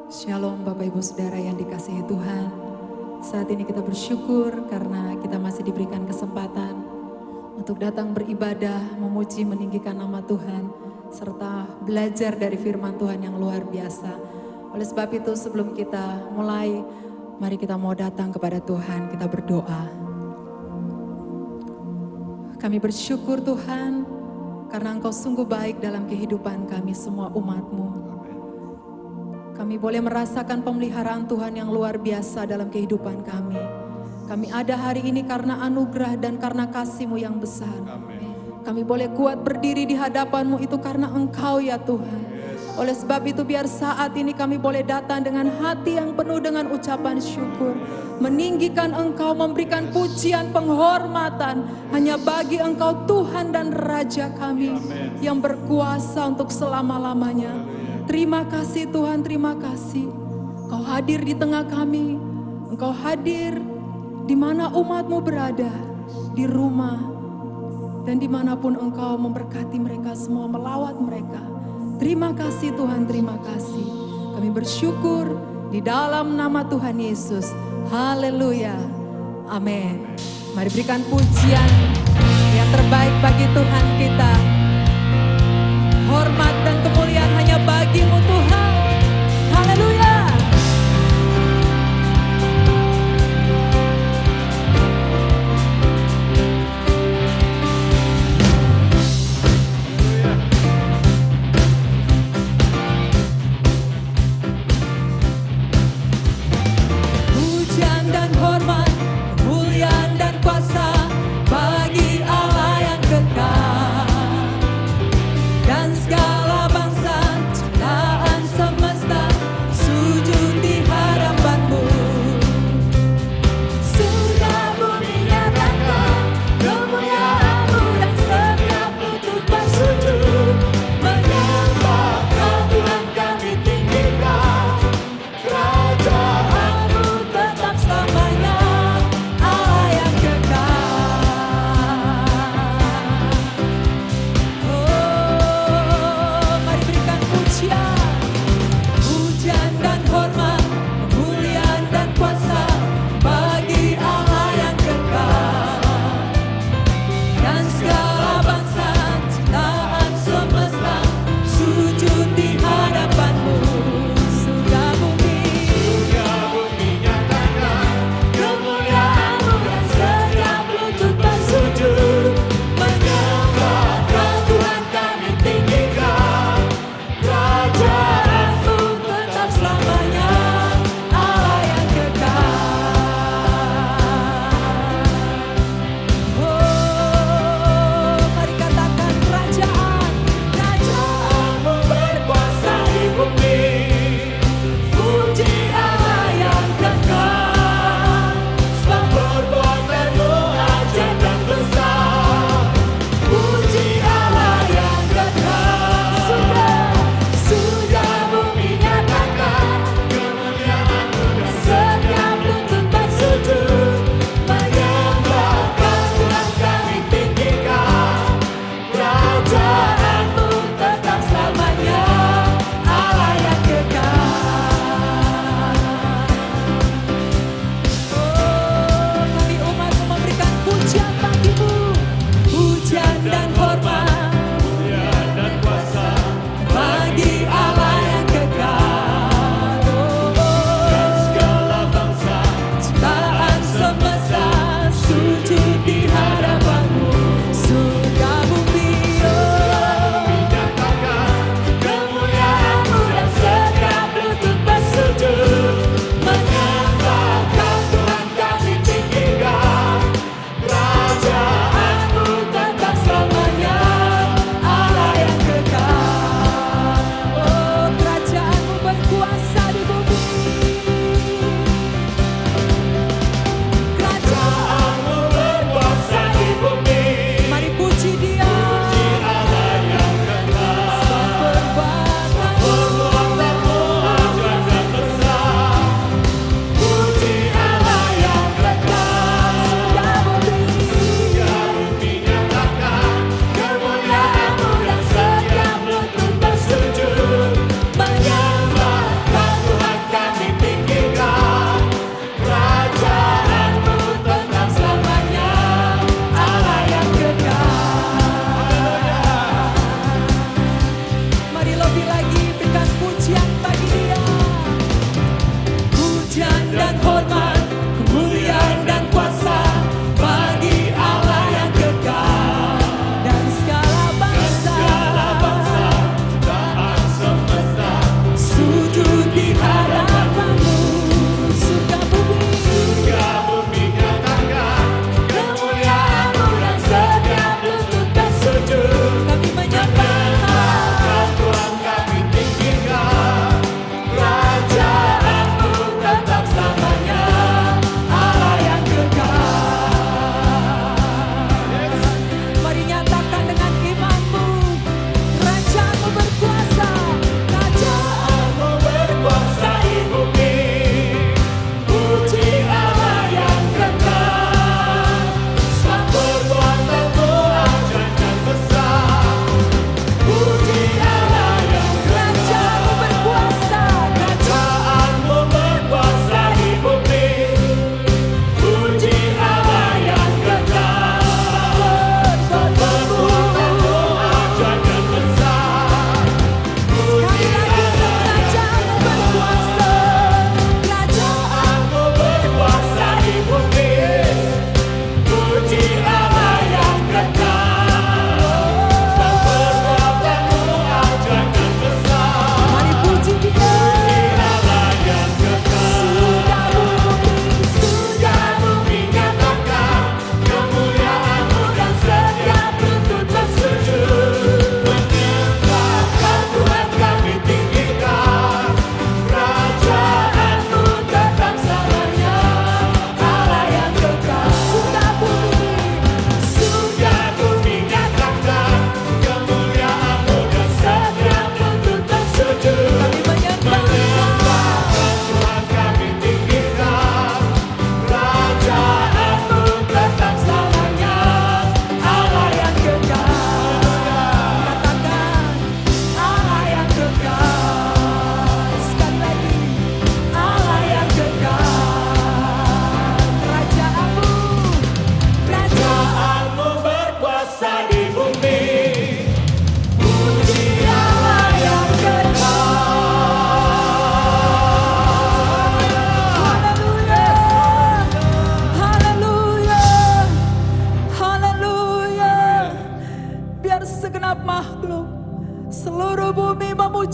Shalom Bapak Ibu Saudara yang dikasihi Tuhan. Saat ini kita bersyukur karena kita masih diberikan kesempatan untuk datang beribadah, memuji, meninggikan nama Tuhan, serta belajar dari firman Tuhan yang luar biasa. Oleh sebab itu sebelum kita mulai, mari kita mau datang kepada Tuhan, kita berdoa. Kami bersyukur Tuhan, karena Engkau sungguh baik dalam kehidupan kami semua umat-Mu. Kami boleh merasakan pemeliharaan Tuhan yang luar biasa dalam kehidupan kami. Kami ada hari ini karena anugerah dan karena kasih-Mu yang besar. Kami boleh kuat berdiri di hadapan-Mu itu karena Engkau ya Tuhan. Oleh sebab itu biar saat ini kami boleh datang dengan hati yang penuh dengan ucapan syukur. Meninggikan Engkau, memberikan pujian, penghormatan hanya bagi Engkau Tuhan dan Raja kami yang berkuasa untuk selama-lamanya. Terima kasih Tuhan, terima kasih. Engkau hadir di tengah kami. Engkau hadir di mana umat-Mu berada, di rumah, dan dimanapun Engkau memberkati mereka semua, melawat mereka. Terima kasih Tuhan, terima kasih. Kami bersyukur di dalam nama Tuhan Yesus. Haleluya. Amin. Mari berikan pujian yang terbaik bagi Tuhan kita. Hormat dan kemuliaan hanya bagi-Mu Tuhan. Haleluya. Pujian dan hormat, kemuliaan dan kuasa bagi Allah yang kekal. Dan segala bangsa ciptaan semesta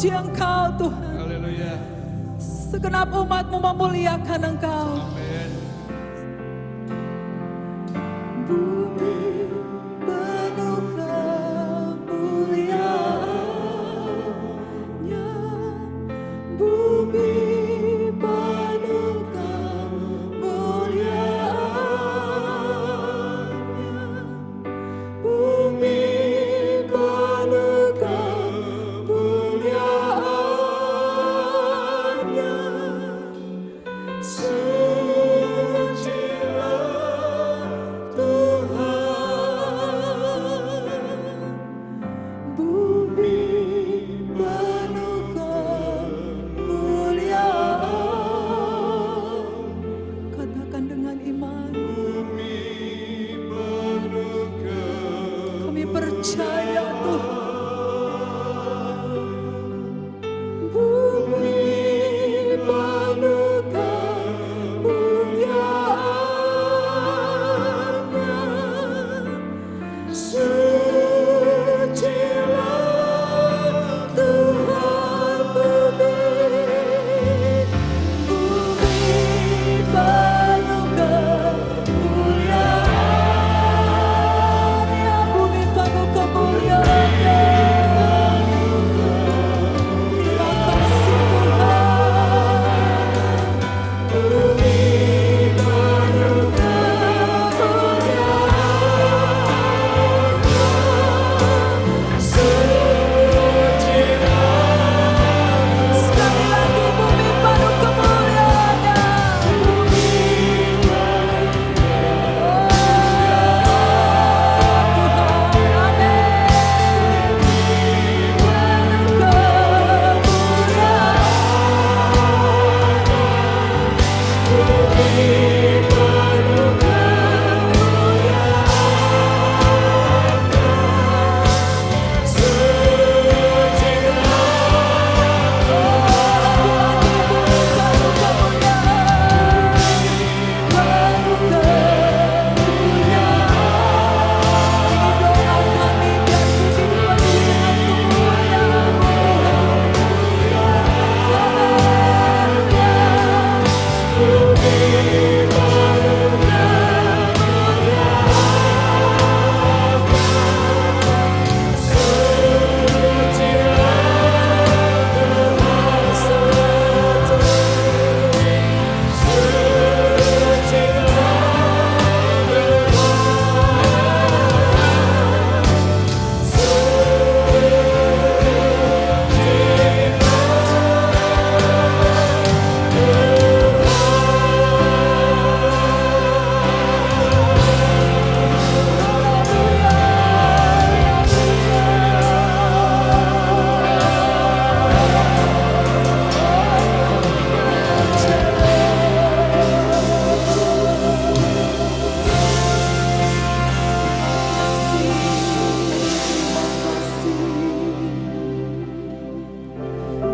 memuji Engkau Tuhan. Haleluya. Segenap umat-Mu memuliakan Engkau. Amin. Bumi penuh kemuliaan-Nya, bumi penuh kemuliaan-Nya, bumi penuh kemuliaan-Nya. Sucilah Tuhan, bumi penuh kemuliaan. Katakan dengan iman, kami percaya Tuhan. Bumi penuh kemuliaan-Nya, sucilah Tuhan. Bumi penuh kemuliaan-Nya, bumi penuh kemuliaan-Nya. Terima kasih Tuhan. Bumi penuh kemuliaan-Nya, sucilah. Sekali lagi, bumi penuh kemuliaan-Nya. Bumi Tuhan, amin.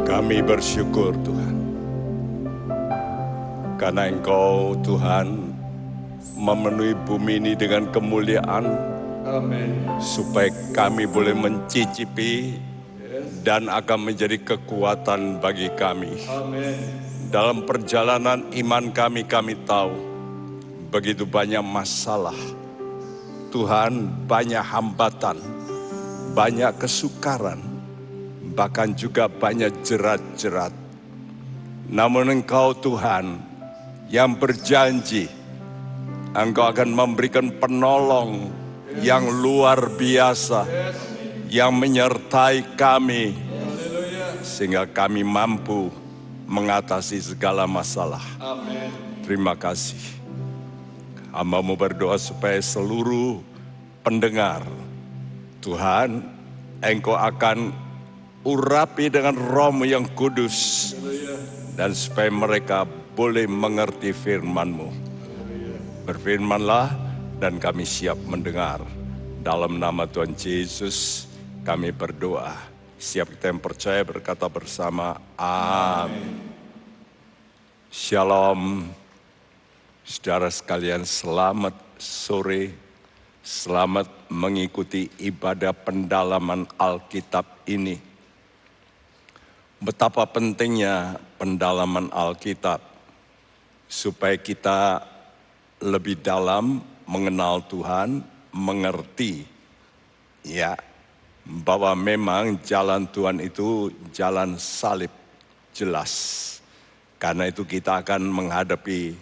Kami bersyukur Tuhan, karena Engkau Tuhan memenuhi bumi ini dengan kemuliaan, Amin. supaya kami boleh mencicipi dan akan menjadi kekuatan bagi kami. Amin. Dalam perjalanan iman kami tahu begitu banyak masalah. Tuhan, banyak hambatan, banyak kesukaran, bahkan juga banyak jerat-jerat. Namun Engkau Tuhan yang berjanji, Engkau akan memberikan penolong yang luar biasa, yang menyertai kami, sehingga kami mampu mengatasi segala masalah. Amin. Terima kasih. Hamba-Mu berdoa supaya seluruh pendengar, Tuhan, Engkau akan urapi dengan Roh-Mu yang kudus, dan supaya mereka boleh mengerti firman-Mu. Berfirmanlah dan kami siap mendengar. Dalam nama Tuhan Yesus kami berdoa. Siap kita yang percaya berkata bersama, amin. Shalom. Saudara sekalian, selamat sore. Selamat mengikuti ibadah pendalaman Alkitab ini. betapa pentingnya pendalaman Alkitab supaya kita lebih dalam mengenal Tuhan, mengerti ya bahwa memang jalan Tuhan itu jalan salib jelas. Karena itu kita akan menghadapi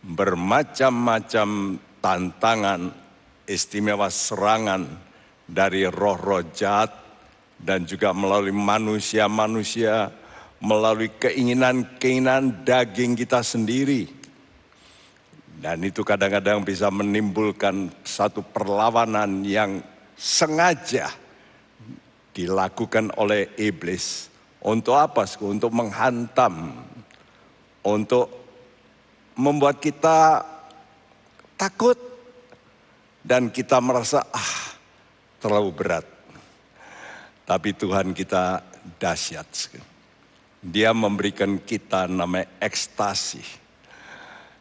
bermacam-macam tantangan, istimewa serangan dari roh-roh jahat dan juga melalui manusia-manusia, melalui keinginan-keinginan daging kita sendiri. Dan itu kadang-kadang bisa menimbulkan satu perlawanan yang sengaja dilakukan oleh iblis. Untuk apa? Untuk menghantam, untuk membuat kita takut dan kita merasa terlalu berat. Tapi Tuhan kita dahsyat. Dia memberikan kita namanya ekstasi.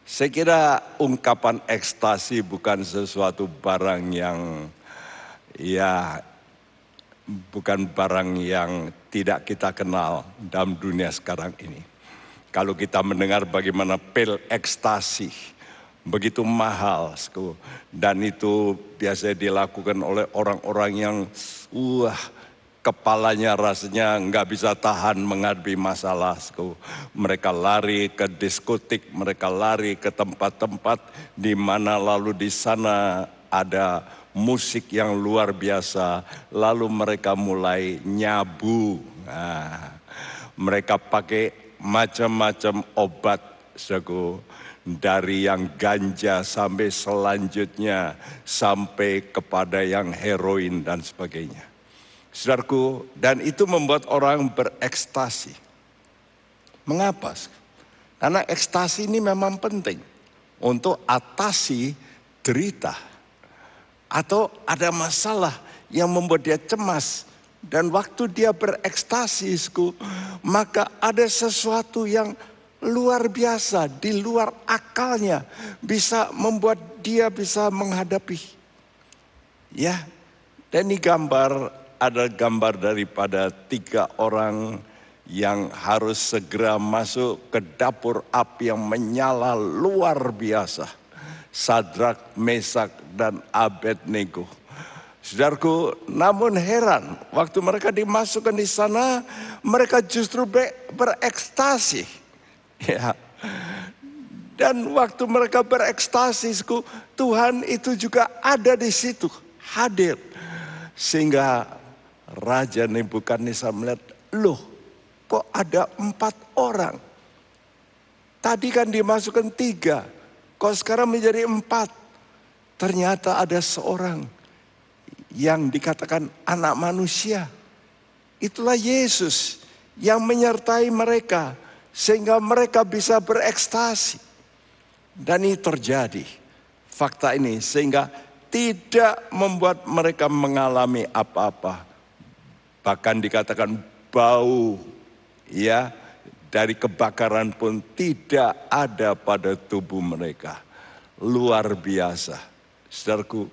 Saya kira ungkapan ekstasi bukan sesuatu barang yang bukan barang yang tidak kita kenal dalam dunia sekarang ini. Kalau kita mendengar bagaimana pil ekstasi begitu mahal, dan itu biasanya dilakukan oleh orang-orang yang kepalanya rasanya nggak bisa tahan menghadapi masalah. Mereka lari ke diskotik, mereka lari ke tempat-tempat di mana lalu di sana ada musik yang luar biasa. Lalu mereka mulai nyabu. Mereka pakai macam-macam obat, dari yang ganja sampai selanjutnya sampai kepada yang heroin dan sebagainya. Saudaraku, dan itu membuat orang berekstasi. Mengapa? Karena ekstasi ini memang penting untuk atasi derita atau ada masalah yang membuat dia cemas. Dan waktu dia berekstasi, maka ada sesuatu yang luar biasa di luar akalnya bisa membuat dia bisa menghadapi. Ya, dan ini ada gambar daripada 3 orang yang harus segera masuk ke dapur api yang menyala luar biasa. Sadrak, Mesak, dan Abednego. Saudaraku, namun heran waktu mereka dimasukkan di sana, mereka justru berekstasi. Ya. Dan waktu mereka berekstasi, Tuhan itu juga ada di situ, hadir. Sehingga Raja Nebukadnezar melihat, loh kok ada 4 orang? Tadi kan dimasukkan 3, kok sekarang menjadi 4? Ternyata ada seorang yang dikatakan anak manusia. Itulah Yesus yang menyertai mereka sehingga mereka bisa berekstasi. Dan ini terjadi, fakta ini, sehingga tidak membuat mereka mengalami apa-apa. Bahkan dikatakan bau dari kebakaran pun tidak ada pada tubuh mereka. Luar biasa. Saudaraku,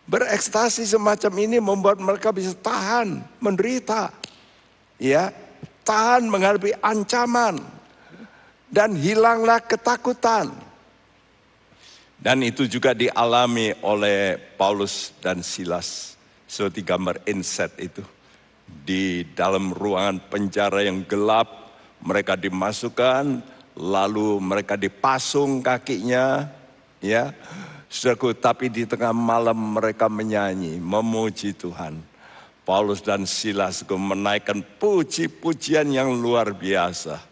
berekstasi semacam ini membuat mereka bisa tahan menderita. Tahan menghadapi ancaman. Dan hilanglah ketakutan. Dan itu juga dialami oleh Paulus dan Silas. Seperti gambar inset itu. Di dalam ruangan penjara yang gelap, mereka dimasukkan, lalu mereka dipasung kakinya, Saudaraku, tapi di tengah malam mereka menyanyi, memuji Tuhan. Paulus dan Silas menaikkan puji-pujian yang luar biasa.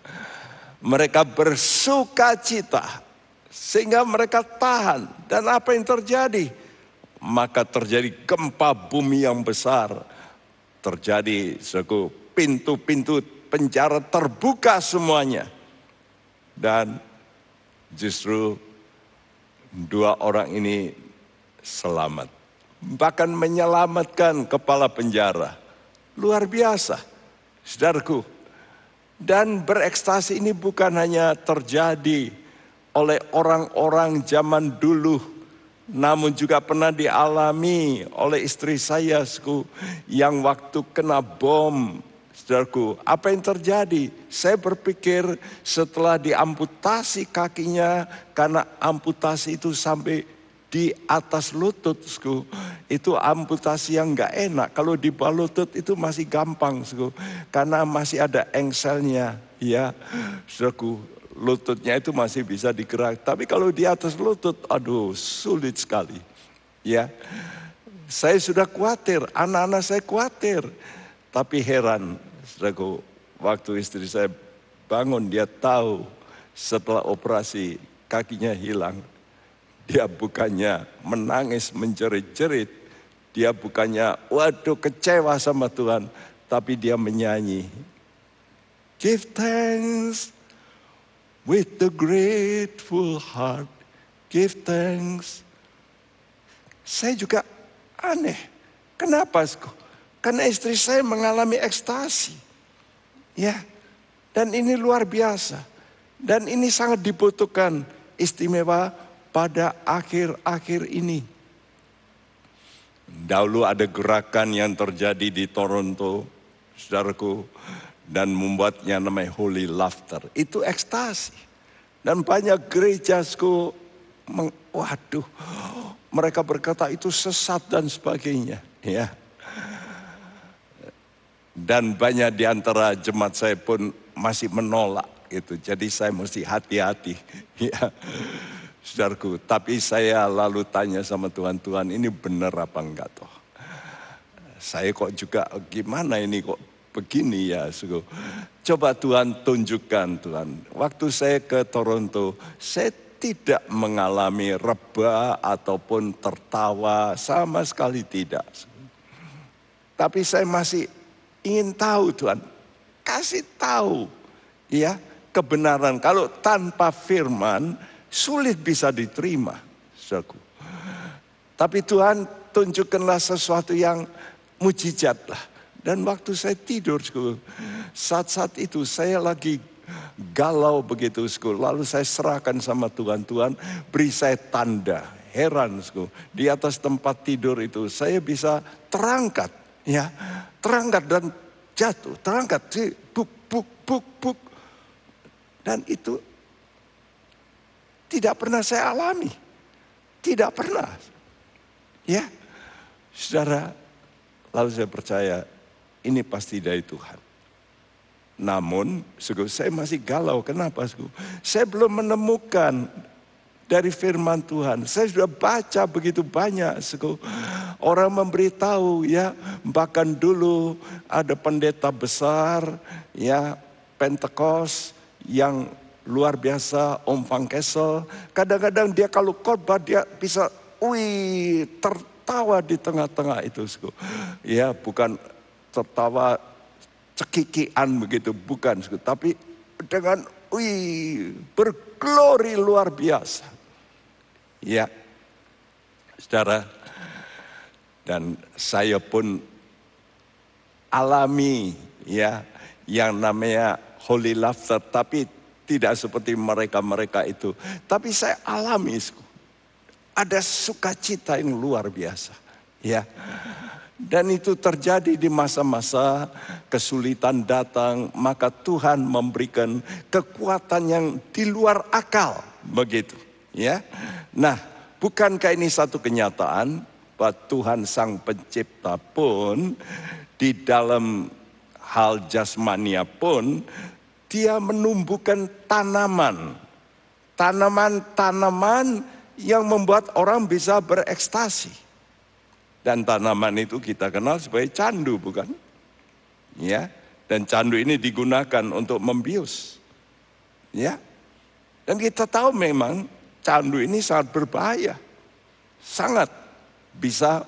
Mereka bersuka cita, sehingga mereka tahan. Dan apa yang terjadi? Maka terjadi gempa bumi yang besar. Terjadi, saudaraku, pintu-pintu penjara terbuka semuanya. Dan justru 2 orang ini selamat. Bahkan menyelamatkan kepala penjara. Luar biasa, saudaraku. Dan berekstasi ini bukan hanya terjadi oleh orang-orang zaman dulu. Namun juga pernah dialami oleh istri saya yang waktu kena bom Saudaraku, apa yang terjadi? Saya berpikir setelah diamputasi kakinya, karena amputasi itu sampai di atas lutut, itu amputasi yang nggak enak. Kalau di bawah lutut itu masih gampang, karena masih ada engselnya, ya, saudaraku. Lututnya itu masih bisa digerak. Tapi kalau di atas lutut, aduh, sulit sekali, ya. Saya sudah khawatir, anak-anak saya khawatir. Tapi heran, saudaraku, waktu istri saya bangun, dia tahu setelah operasi kakinya hilang. Dia bukannya menangis menjerit-jerit, dia bukannya waduh kecewa sama Tuhan, tapi dia menyanyi. Give thanks with the grateful heart, give thanks. Saya juga aneh, kenapa? Karena istri saya mengalami ekstasi, ya, dan ini luar biasa, dan ini sangat dibutuhkan, istimewa pada akhir-akhir ini. Dahulu ada gerakan yang terjadi di Toronto, saudaraku, dan membuatnya namanya Holy Laughter. Itu ekstasi, dan banyak gerejaku, waduh, mereka berkata itu sesat dan sebagainya, ya. Dan banyak di antara jemaat saya pun masih menolak gitu. Jadi saya mesti hati-hati, ya, saudaraku. Tapi saya lalu tanya sama Tuhan, Tuhan ini benar apa enggak toh? Saya kok juga gimana ini kok begini ya, saudaraku. Coba Tuhan tunjukkan Tuhan. Waktu saya ke Toronto, saya tidak mengalami reba ataupun tertawa, sama sekali tidak. Tapi saya masih ingin tahu Tuhan, kasih tahu ya kebenaran. Kalau tanpa firman sulit bisa diterima, saudaraku. Tapi Tuhan tunjukkanlah sesuatu yang mujizat lah. Dan waktu saya tidur, saat-saat itu saya lagi galau begitu, lalu saya serahkan sama Tuhan, Tuhan beri saya tanda. Heran, di atas tempat tidur itu saya bisa terangkat, ya, terangkat dan jatuh, terangkat, buk. Dan itu tidak pernah saya alami, tidak pernah, ya, saudara. Lalu saya percaya ini pasti dari Tuhan. Namun, saya masih galau. Kenapa? Saya belum menemukan dari firman Tuhan. Saya sudah baca begitu banyak. Orang memberitahu, ya, bahkan dulu ada pendeta besar, ya, Pentecost yang luar biasa, Om Van Kessel. Kadang-kadang dia kalau khotbah dia bisa, tertawa di tengah-tengah itu, ya, bukan tertawa cekikian begitu, bukan, tapi dengan berglori luar biasa, ya, saudara. Dan saya pun alami, ya, yang namanya Holy Laughter, tapi tidak seperti mereka itu. Tapi saya alami, ada sukacita yang luar biasa, ya. Dan itu terjadi di masa-masa kesulitan datang, maka Tuhan memberikan kekuatan yang di luar akal, begitu, ya. Nah, bukankah ini satu kenyataan bahwa Tuhan Sang Pencipta pun di dalam hal jasmania pun Dia menumbuhkan tanaman yang membuat orang bisa berekstasi. Dan tanaman itu kita kenal sebagai candu, bukan? Ya, dan candu ini digunakan untuk membius. Ya. Dan kita tahu memang candu ini sangat berbahaya. Sangat bisa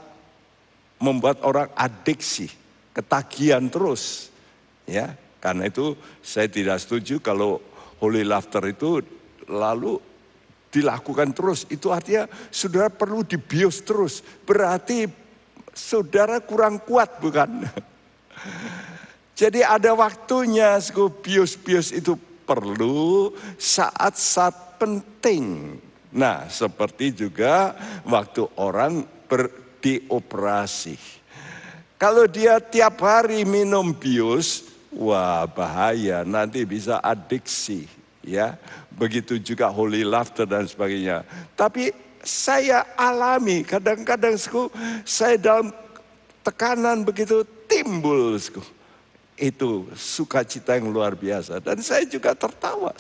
membuat orang adiksi, ketagihan terus. Ya, karena itu saya tidak setuju kalau Holy Laughter itu lalu dilakukan terus. Itu artinya saudara perlu dibius terus. Berarti saudara kurang kuat, bukan? Jadi ada waktunya, bius-bius itu perlu saat-saat penting. Nah, seperti juga waktu orang dioperasi. Kalau dia tiap hari minum bius, Wah, bahaya, nanti bisa adiksi, ya. Begitu juga holy laughter dan sebagainya. Tapi saya alami kadang-kadang saya dalam tekanan begitu timbul. Itu sukacita yang luar biasa. Dan saya juga tertawa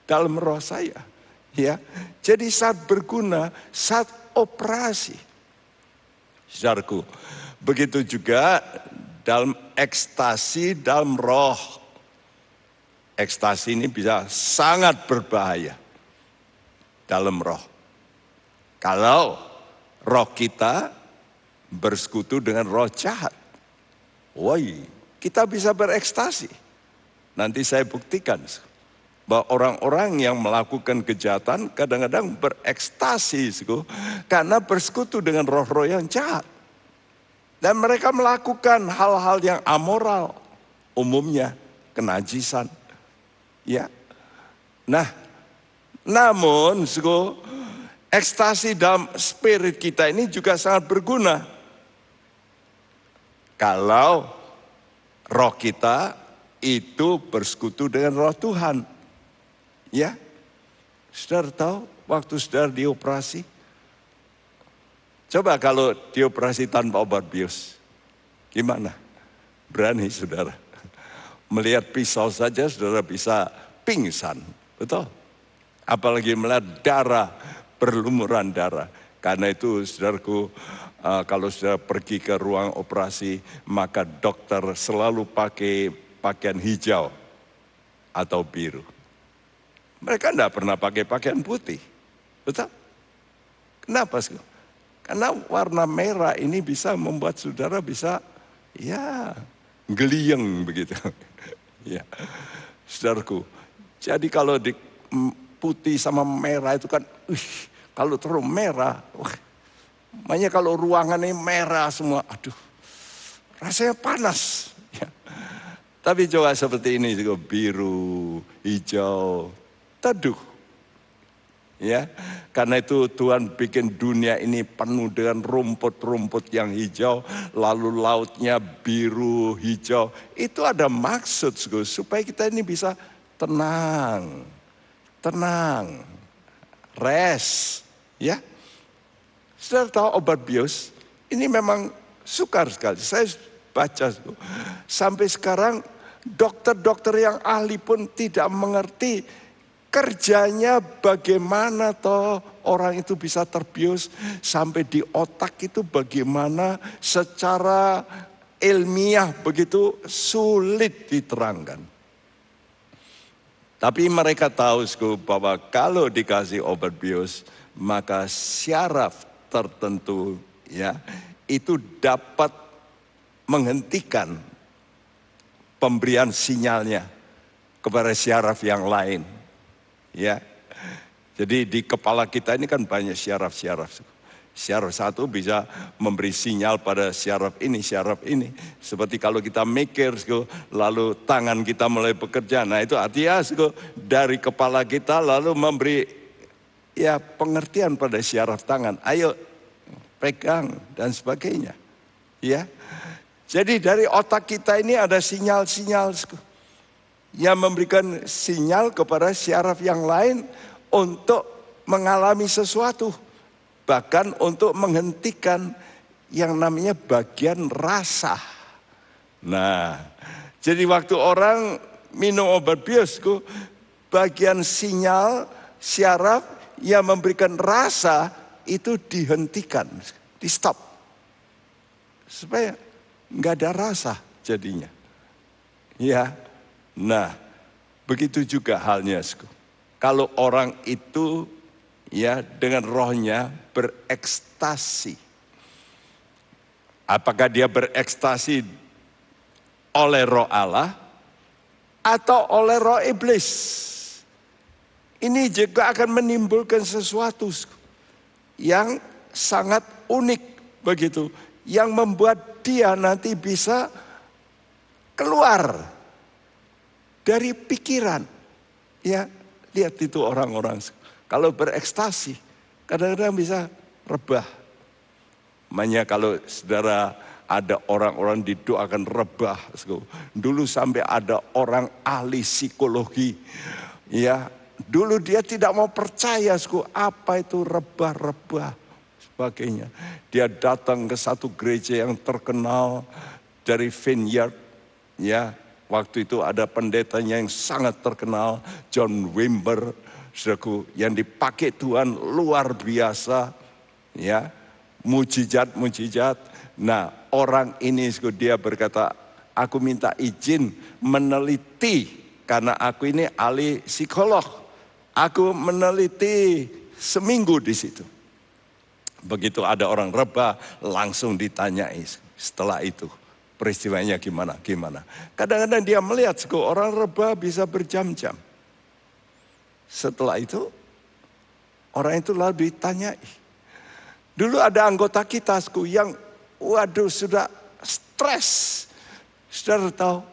dalam roh saya. Ya, jadi saat berguna, saat operasi. Saudaraku, begitu juga dalam ekstasi dalam roh. Ekstasi ini bisa sangat berbahaya dalam roh. Kalau roh kita bersekutu dengan roh jahat. Woi, kita bisa berekstasi. Nanti saya buktikan bahwa orang-orang yang melakukan kejahatan kadang-kadang berekstasi karena bersekutu dengan roh-roh yang jahat. Dan mereka melakukan hal-hal yang amoral, umumnya kenajisan. Ya. Nah, namun ekstasi dalam spirit kita ini juga sangat berguna. Kalau roh kita itu bersekutu dengan roh Tuhan. Ya, saudara tahu waktu saudara dioperasi, coba kalau dioperasi tanpa obat bius, gimana? Berani saudara? Melihat pisau saja saudara bisa pingsan, betul? Apalagi melihat darah, berlumuran darah. Karena itu saudaraku, kalau saudara pergi ke ruang operasi, maka dokter selalu pakai pakaian hijau atau biru. Mereka tidak pernah pakai pakaian putih, betul? Kenapa? Karena warna merah ini bisa membuat saudara bisa, ya, geliang begitu. Ya, saudaraku. Jadi kalau di putih sama merah itu kan, kalau terlalu merah, makanya kalau ruangan ini merah semua, aduh, rasanya panas. Ya. Tapi coba seperti ini, biru, hijau, teduh. Ya, karena itu Tuhan bikin dunia ini penuh dengan rumput-rumput yang hijau, lalu lautnya biru, hijau. Itu ada maksud supaya kita ini bisa tenang, rest. Ya, saudara tahu obat bius ini memang sukar sekali. Saya baca sampai sekarang dokter-dokter yang ahli pun tidak mengerti kerjanya bagaimana toh orang itu bisa terbius sampai di otak itu bagaimana secara ilmiah begitu sulit diterangkan. Tapi mereka tahu bahwa kalau dikasih obat bius maka syaraf tertentu ya itu dapat menghentikan pemberian sinyalnya kepada syaraf yang lain. Ya, jadi di kepala kita ini kan banyak syaraf-syaraf. Syaraf satu bisa memberi sinyal pada syaraf ini. Seperti kalau kita mikir, lalu tangan kita mulai bekerja. Nah itu artinya dari kepala kita lalu memberi ya pengertian pada syaraf tangan. Ayo pegang dan sebagainya. Ya, jadi dari otak kita ini ada sinyal-sinyal yang memberikan sinyal kepada syaraf yang lain untuk mengalami sesuatu. Bahkan untuk menghentikan yang namanya bagian rasa. Nah, jadi waktu orang minum obat bius, bagian sinyal syaraf yang memberikan rasa itu dihentikan, di stop. Supaya nggak ada rasa jadinya. Ya. Nah, begitu juga halnya. Kalau orang itu ya dengan rohnya berekstasi. Apakah dia berekstasi oleh roh Allah atau oleh roh iblis? Ini juga akan menimbulkan sesuatu yang sangat unik begitu. Yang membuat dia nanti bisa keluar dari pikiran. Ya, lihat itu orang-orang. Kalau berekstasi, kadang-kadang bisa rebah. Makanya kalau saudara ada orang-orang didoakan rebah. Dulu sampai ada orang ahli psikologi. Ya, dulu dia tidak mau percaya apa itu rebah-rebah sebagainya. Dia datang ke satu gereja yang terkenal dari Vineyard. Ya, waktu itu ada pendetanya yang sangat terkenal, John Wimber, saudaraku, yang dipakai Tuhan luar biasa. Ya, mujizat. Nah, orang ini dia berkata, aku minta izin meneliti karena aku ini ahli psikolog. Aku meneliti seminggu di situ. Begitu ada orang rebah, langsung ditanyai setelah itu peristiwanya gimana. Kadang-kadang dia melihat orang rebah bisa berjam-jam. Setelah itu orang itu lalu ditanyai. Dulu ada anggota kita yang sudah stres. Sudah tahu,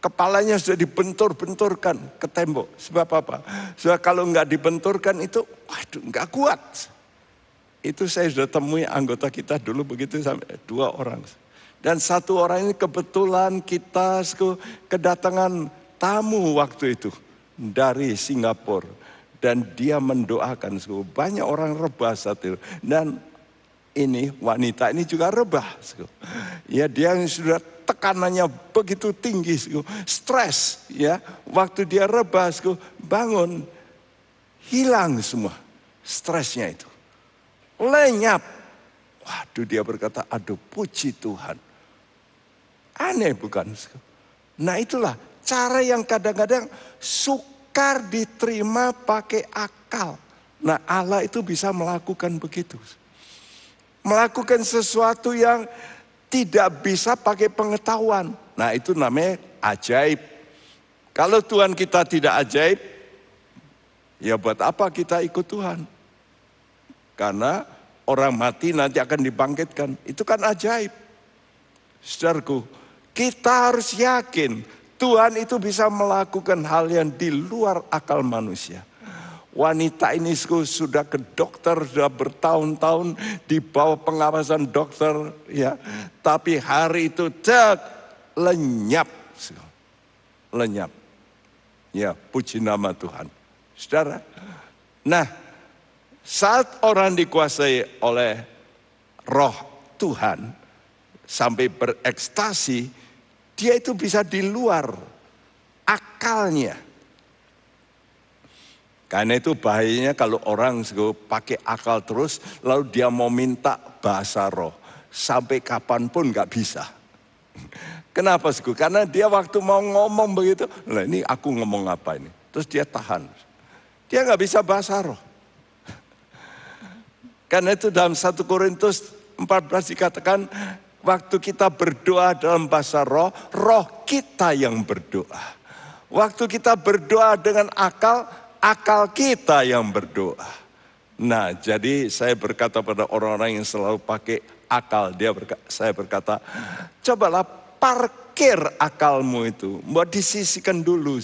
kepalanya sudah dibentur-benturkan ke tembok. Sebab apa? Sudah kalau nggak dibenturkan itu, nggak kuat. Itu saya sudah temui anggota kita dulu begitu sampai 2 orang. Dan 1 orang ini kebetulan kita kedatangan tamu waktu itu dari Singapura. Dan dia mendoakan banyak orang rebah saat itu. Dan ini wanita ini juga rebah. Ya, dia sudah tekanannya begitu tinggi, stres. Ya, waktu dia rebah, bangun, hilang semua stresnya itu. Lenyap. Waduh, dia berkata, aduh puji Tuhan. Aneh bukan? Nah, itulah cara yang kadang-kadang sukar diterima pakai akal. Nah, Allah itu bisa melakukan begitu. Melakukan sesuatu yang tidak bisa pakai pengetahuan. Nah, itu namanya ajaib. Kalau Tuhan kita tidak ajaib, ya buat apa kita ikut Tuhan? Karena orang mati nanti akan dibangkitkan. Itu kan ajaib. Saudaraku, kita harus yakin Tuhan itu bisa melakukan hal yang di luar akal manusia. Wanita ini sudah ke dokter, sudah bertahun-tahun di bawah pengawasan dokter. Ya, tapi hari itu lenyap. Lenyap. Ya, puji nama Tuhan. Saudara, nah, saat orang dikuasai oleh roh Tuhan sampai berekstasi, dia itu bisa di luar akalnya. Karena itu bahayanya kalau orang pakai akal terus, lalu dia mau minta bahasa roh. Sampai kapanpun gak bisa. Kenapa? Karena dia waktu mau ngomong begitu, nah ini aku ngomong apa ini? Terus dia tahan. Dia gak bisa bahasa roh. Karena itu dalam 1 Korintus 14 dikatakan, waktu kita berdoa dalam bahasa roh, roh kita yang berdoa. Waktu kita berdoa dengan akal kita yang berdoa. Nah, jadi saya berkata pada orang-orang yang selalu pakai akal, saya berkata, cobalah parkir akalmu itu, buat disisihkan dulu.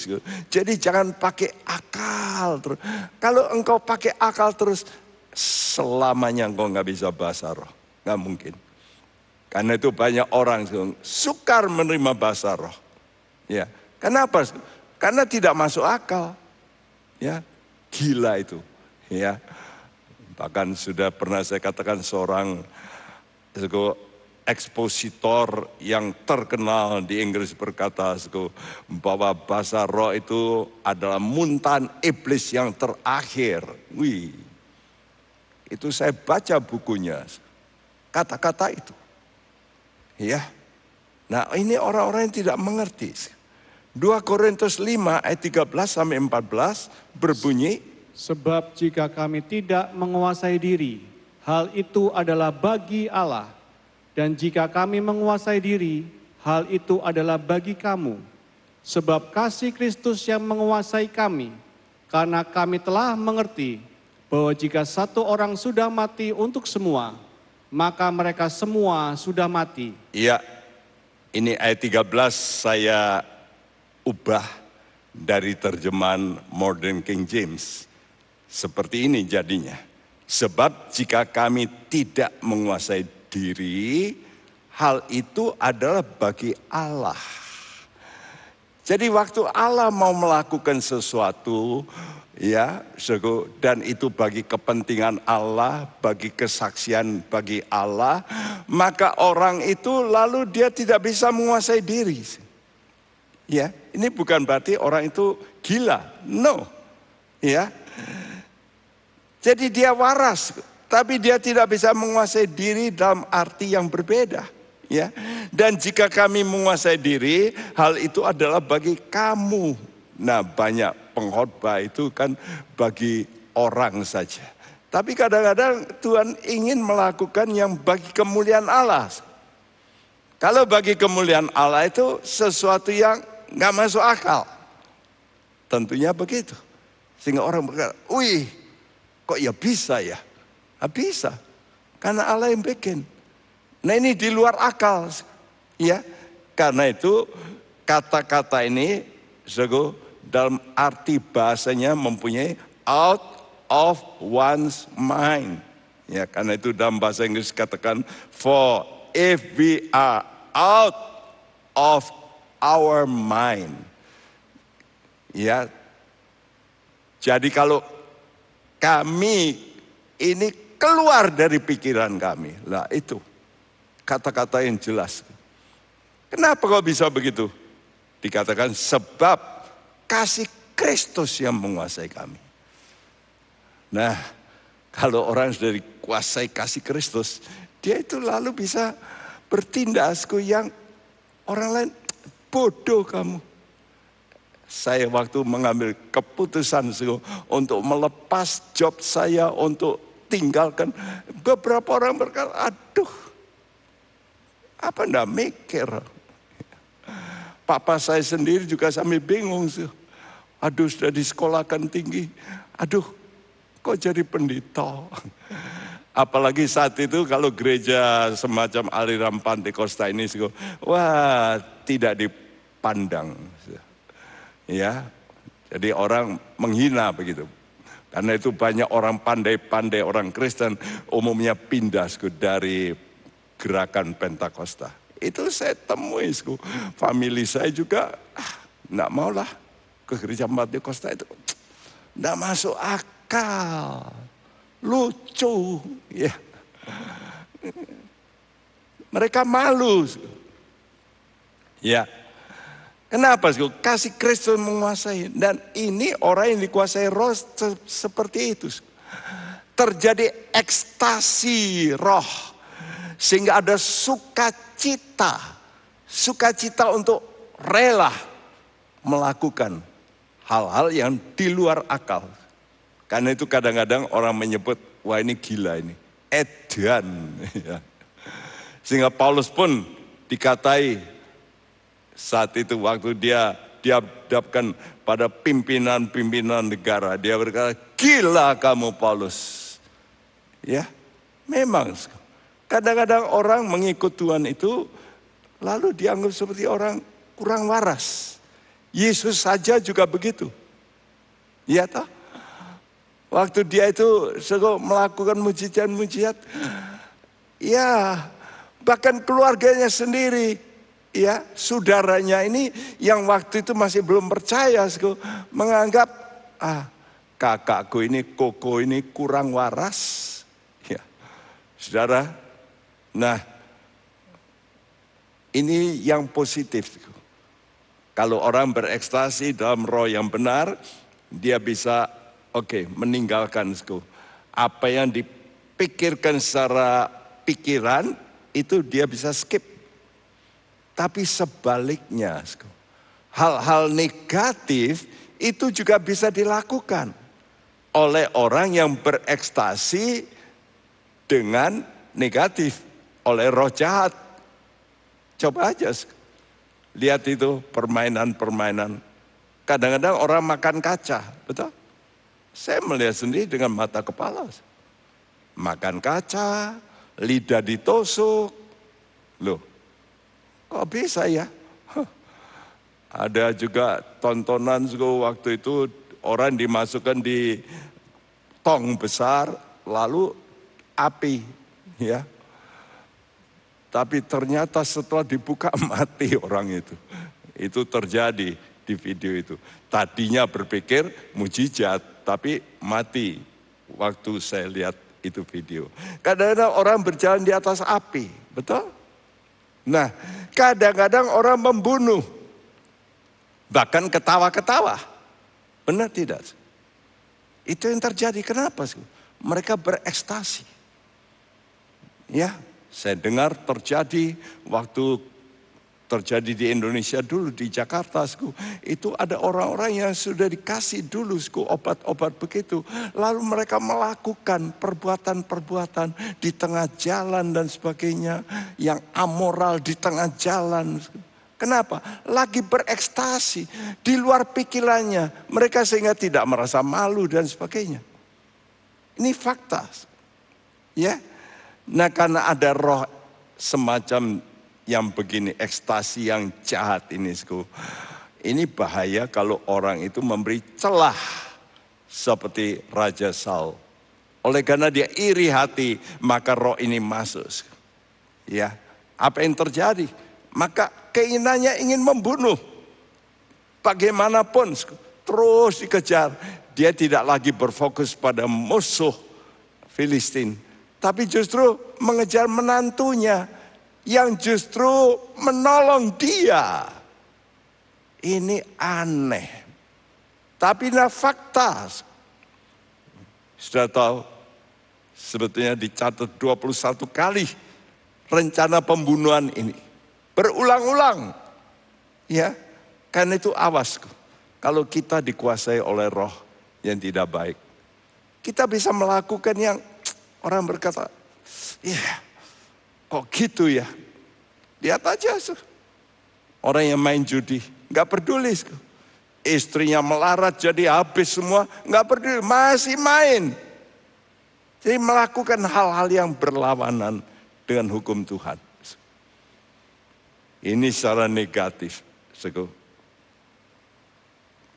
Jadi jangan pakai akal terus. Kalau engkau pakai akal terus, selamanya engkau nggak bisa bahasa roh, nggak mungkin. Karena itu banyak orang sukar menerima bahasa roh. Ya, kenapa? Karena tidak masuk akal. Ya, gila itu. Ya, bahkan sudah pernah saya katakan seorang ekspositor yang terkenal di Inggris berkata bahwa bahasa roh itu adalah muntahan iblis yang terakhir. Wih. Itu saya baca bukunya, kata-kata itu. Ya. Nah, ini orang-orang yang tidak mengerti. 2 Korintus 5 ayat 13 sampai 14 berbunyi, sebab jika kami tidak menguasai diri, hal itu adalah bagi Allah. Dan jika kami menguasai diri, hal itu adalah bagi kamu. Sebab kasih Kristus yang menguasai kami, karena kami telah mengerti bahwa jika satu orang sudah mati untuk semua, maka mereka semua sudah mati. Iya, ini ayat 13 saya ubah dari terjemahan Modern King James. Seperti ini jadinya. Sebab jika kami tidak menguasai diri, hal itu adalah bagi Allah. Jadi waktu Allah mau melakukan sesuatu, ya, dan itu bagi kepentingan Allah, bagi kesaksian bagi Allah, maka orang itu lalu dia tidak bisa menguasai diri. Ya, ini bukan berarti orang itu gila, no. Ya. Jadi dia waras, tapi dia tidak bisa menguasai diri dalam arti yang berbeda. Ya, dan jika kami menguasai diri, hal itu adalah bagi kamu. Nah, banyak pengkhotbah itu kan bagi orang saja. Tapi kadang-kadang Tuhan ingin melakukan yang bagi kemuliaan Allah. Kalau bagi kemuliaan Allah itu sesuatu yang nggak masuk akal. Tentunya begitu. Sehingga orang berkata, wih, kok ya bisa ya? Nah, bisa, karena Allah yang bikin. Nah, ini di luar akal, ya. Karena itu kata-kata ini, dalam arti bahasanya mempunyai out of one's mind. Ya, karena itu dalam bahasa Inggris katakan, for if we are out of our mind. Ya, jadi kalau kami ini keluar dari pikiran kami, lah itu kata-kata yang jelas. Kenapa kok bisa begitu? Dikatakan sebab kasih Kristus yang menguasai kami. Nah, kalau orang sudah dikuasai kasih Kristus, dia itu lalu bisa bertindak yang orang lain, bodoh kamu. Saya waktu mengambil keputusan untuk melepas job saya, untuk tinggalkan, beberapa orang berkata, aduh, apa enggak mikir? Papa saya sendiri juga sampai bingung. Aduh, sudah disekolahkan tinggi. Aduh, kok jadi pendeta? Apalagi saat itu kalau gereja semacam aliran Pantekosta ini, wah, tidak dipandang. Ya, jadi orang menghina begitu. Karena itu banyak orang pandai-pandai, orang Kristen umumnya pindah dari gerakan Pentakosta. Itu saya temui, family saya juga, enggak maulah ke gereja Pentakosta itu. Enggak masuk akal, lucu, ya. Mereka malu, ya. Kenapa? Kasih Kristus menguasai. Dan ini orang yang dikuasai roh seperti itu. Terjadi ekstasi roh. Sehingga ada sukacita. Sukacita untuk rela melakukan hal-hal yang di luar akal. Karena itu kadang-kadang orang menyebut, wah ini gila ini. Edan. Sehingga Paulus pun dikatai saat itu waktu dia dihadapkan pada pimpinan-pimpinan negara, dia berkata, gila kamu Paulus. Ya, memang kadang-kadang orang mengikut Tuhan itu lalu dianggap seperti orang kurang waras. Yesus saja juga begitu. Ya toh? Waktu dia itu melakukan mujizat-mujizat, ya bahkan keluarganya sendiri, ya, saudaranya ini yang waktu itu masih belum percaya, menganggap kakakku ini, koko ini kurang waras. Ya, saudara, nah ini yang positif. Kalau orang berekstasi dalam roh yang benar, dia bisa meninggalkan apa yang dipikirkan secara pikiran itu dia bisa skip. Tapi sebaliknya, hal-hal negatif itu juga bisa dilakukan oleh orang yang berekstasi dengan negatif, oleh roh jahat. Coba aja, lihat itu permainan-permainan. Kadang-kadang orang makan kaca, betul? Saya melihat sendiri dengan mata kepala. Makan kaca, lidah ditusuk, loh. Kok bisa ya? Ada juga tontonan waktu itu orang dimasukkan di tong besar lalu api, ya. Tapi ternyata setelah dibuka mati orang itu. Itu terjadi di video itu. Tadinya berpikir mujizat, tapi mati waktu saya lihat itu video. Kadang-kadang orang berjalan di atas api, betul? Nah, kadang-kadang orang membunuh. Bahkan ketawa-ketawa. Benar tidak? Itu yang terjadi. Kenapa? Mereka berekstasi. Ya, saya dengar terjadi waktu terjadi di Indonesia dulu, di Jakarta. Itu ada orang-orang yang sudah dikasih dulu obat-obat begitu. Lalu mereka melakukan perbuatan-perbuatan di tengah jalan dan sebagainya. Yang amoral di tengah jalan. Kenapa? Lagi berekstasi. Di luar pikirannya. Mereka sehingga tidak merasa malu dan sebagainya. Ini fakta. Ya. Nah, karena ada roh semacam yang begini, ekstasi yang jahat ini. Ini bahaya kalau orang itu memberi celah seperti Raja Saul. Oleh karena dia iri hati, maka roh ini masuk. Ya, apa yang terjadi? Maka keinginannya ingin membunuh. Bagaimanapun terus dikejar. Dia tidak lagi berfokus pada musuh Filistin. Tapi justru mengejar menantunya yang justru menolong dia. Ini aneh. Tapi nah fakta. Sudah tahu, sebetulnya dicatat 21 kali rencana pembunuhan ini. Berulang-ulang. Ya, karena itu awas. Kalau kita dikuasai oleh roh yang tidak baik. Kita bisa melakukan yang orang berkata, iya kok gitu ya. Lihat aja. Orang yang main judi, gak peduli. Istrinya melarat jadi habis semua, gak peduli, masih main. Jadi melakukan hal-hal yang berlawanan dengan hukum Tuhan. Ini secara negatif.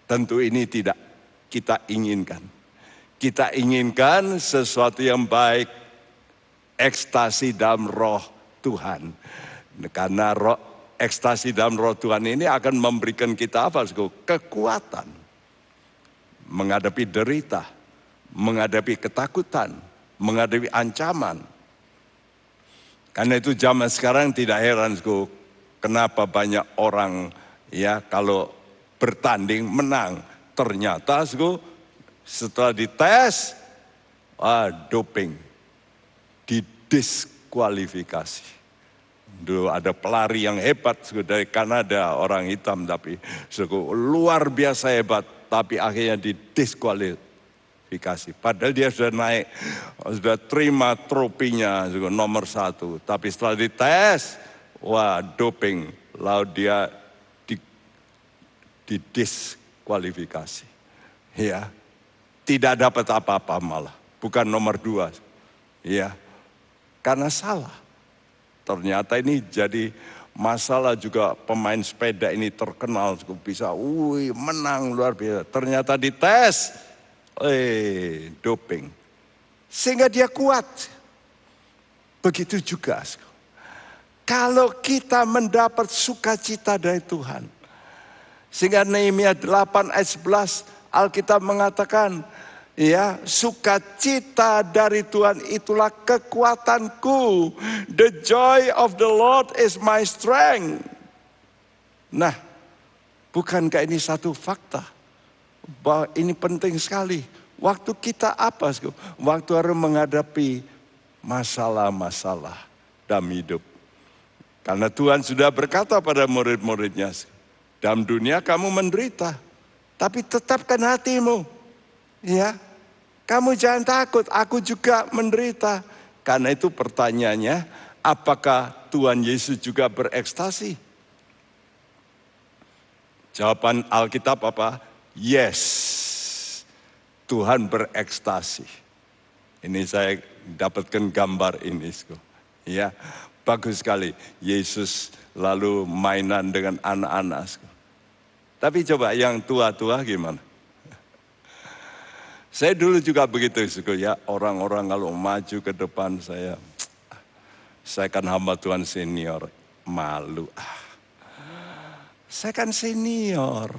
Tentu ini tidak kita inginkan. Kita inginkan sesuatu yang baik, ekstasi dalam roh Tuhan. Karena ekstasi dalam roh Tuhan ini akan memberikan kita apa? Kekuatan. Menghadapi derita, menghadapi ketakutan, menghadapi ancaman. Karena itu zaman sekarang tidak heran, kenapa banyak orang ya kalau bertanding menang. Ternyata setelah dites, doping, didiskualifikasi. Dulu ada pelari yang hebat dari Kanada, orang hitam tapi luar biasa hebat, tapi akhirnya didiskualifikasi. Padahal dia sudah naik, sudah terima tropinya nomor 1, tapi setelah dites, doping, lalu dia didiskualifikasi. Ya. Tidak dapat apa-apa malah, bukan nomor 2. Ya, karena salah. Ternyata ini jadi masalah juga pemain sepeda ini terkenal, bisa menang luar biasa. Ternyata dites, doping. Sehingga dia kuat. Begitu juga. Kalau kita mendapat sukacita dari Tuhan. Sehingga Nehemia 8 ayat 11 Alkitab mengatakan, ya, sukacita dari Tuhan itulah kekuatanku. The joy of the Lord is my strength. Nah, bukankah ini satu fakta? Bahwa ini penting sekali. Waktu kita apa? Waktu harus menghadapi masalah-masalah dalam hidup. Karena Tuhan sudah berkata pada murid-muridnya, dalam dunia kamu menderita. Tapi tetapkan hatimu. Ya, kamu jangan takut, aku juga menderita. Karena itu pertanyaannya, apakah Tuhan Yesus juga berekstasi? Jawaban Alkitab apa? Yes, Tuhan berekstasi. Ini saya dapatkan gambar ini. Ya, bagus sekali. Yesus lalu mainan dengan anak-anak. Tapi coba yang tua-tua gimana? Saya dulu juga begitu, ya, orang-orang kalau maju ke depan Saya kan hamba Tuhan senior, malu. Saya kan senior,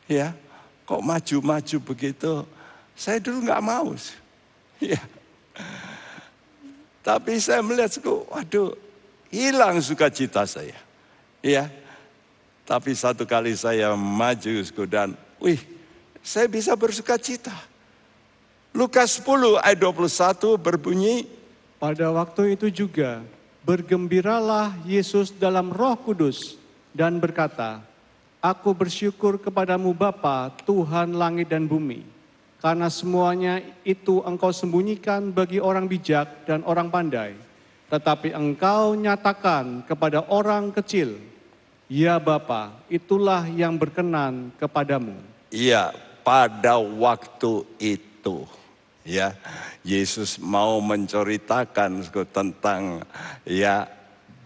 ya. Kok maju-maju begitu? Saya dulu nggak mau, ya. Tapi saya melihat, waduh, hilang sukacita saya, ya. Tapi satu kali saya maju, dan saya bisa bersukacita. Lukas 10 ayat 21 berbunyi, Pada waktu itu juga bergembiralah Yesus dalam Roh Kudus dan berkata, Aku bersyukur kepadamu Bapa, Tuhan langit dan bumi, karena semuanya itu engkau sembunyikan bagi orang bijak dan orang pandai, tetapi engkau nyatakan kepada orang kecil. Ya Bapa, itulah yang berkenan kepadamu. iya, pada waktu itu, ya, Yesus mau menceritakan tentang, ya,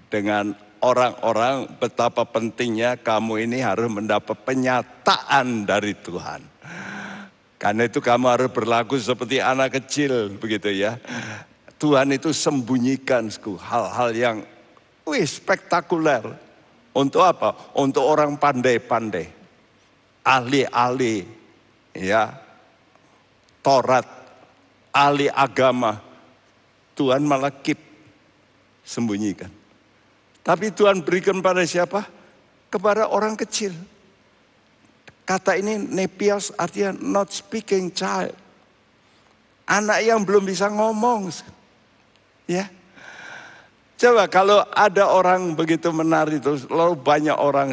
dengan orang-orang betapa pentingnya kamu ini harus mendapat penyataan dari Tuhan. Karena itu kamu harus berlaku seperti anak kecil, begitu ya. Tuhan itu sembunyikan hal-hal yang spektakuler. Untuk apa? Untuk orang pandai-pandai, ahli-ahli, ya, Taurat, ahli agama. Tuhan malah sembunyikan. Tapi Tuhan berikan pada siapa? Kepada orang kecil. Kata ini nepios artinya not speaking child. Anak yang belum bisa ngomong. Ya. Coba kalau ada orang begitu menari terus, lalu banyak orang,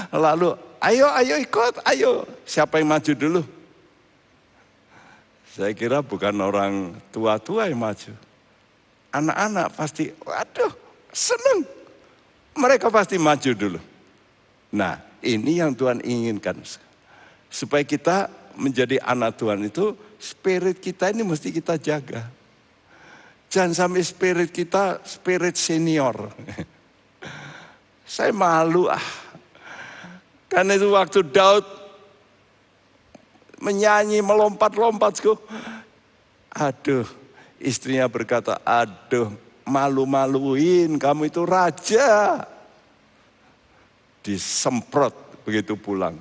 lalu ayo ikut, ayo. Siapa yang maju dulu? Saya kira bukan orang tua-tua yang maju. Anak-anak pasti, waduh, senang. Mereka pasti maju dulu. Nah, ini yang Tuhan inginkan. Supaya kita menjadi anak Tuhan itu, spirit kita ini mesti kita jaga. Jangan sampai spirit kita, spirit senior. Saya malu Karena itu waktu Daud menyanyi, melompat-lompat. Aduh, istrinya berkata, aduh, malu-maluin, kamu itu raja. Disemprot begitu pulang.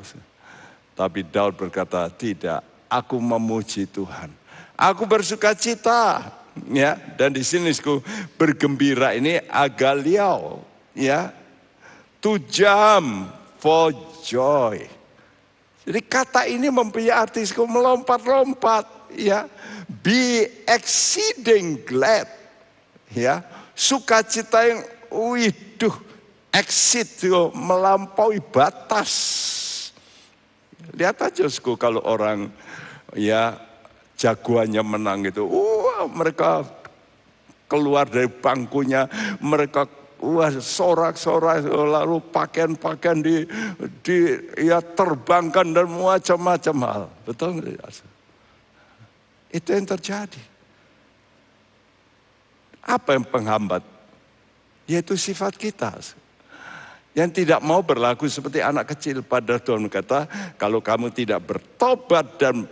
Tapi Daud berkata, tidak, aku memuji Tuhan. Aku bersukacita. Ya, dan di sini bergembira ini agaliao, ya, to jump for joy. Jadi kata ini mempunyai arti melompat-lompat, ya, be exceeding glad, ya, sukacita yang, exceed, melampaui batas. Lihat aja kalau orang, ya, jagoannya menang gitu, mereka keluar dari bangkunya, mereka sorak-sorak, lalu pakaian-pakaian ya terbangkan dan macam-macam hal. Betul nggak? Itu yang terjadi. Apa yang penghambat? Yaitu sifat kita. Yang tidak mau berlaku seperti anak kecil. Pada Tuhan kata, kalau kamu tidak bertobat dan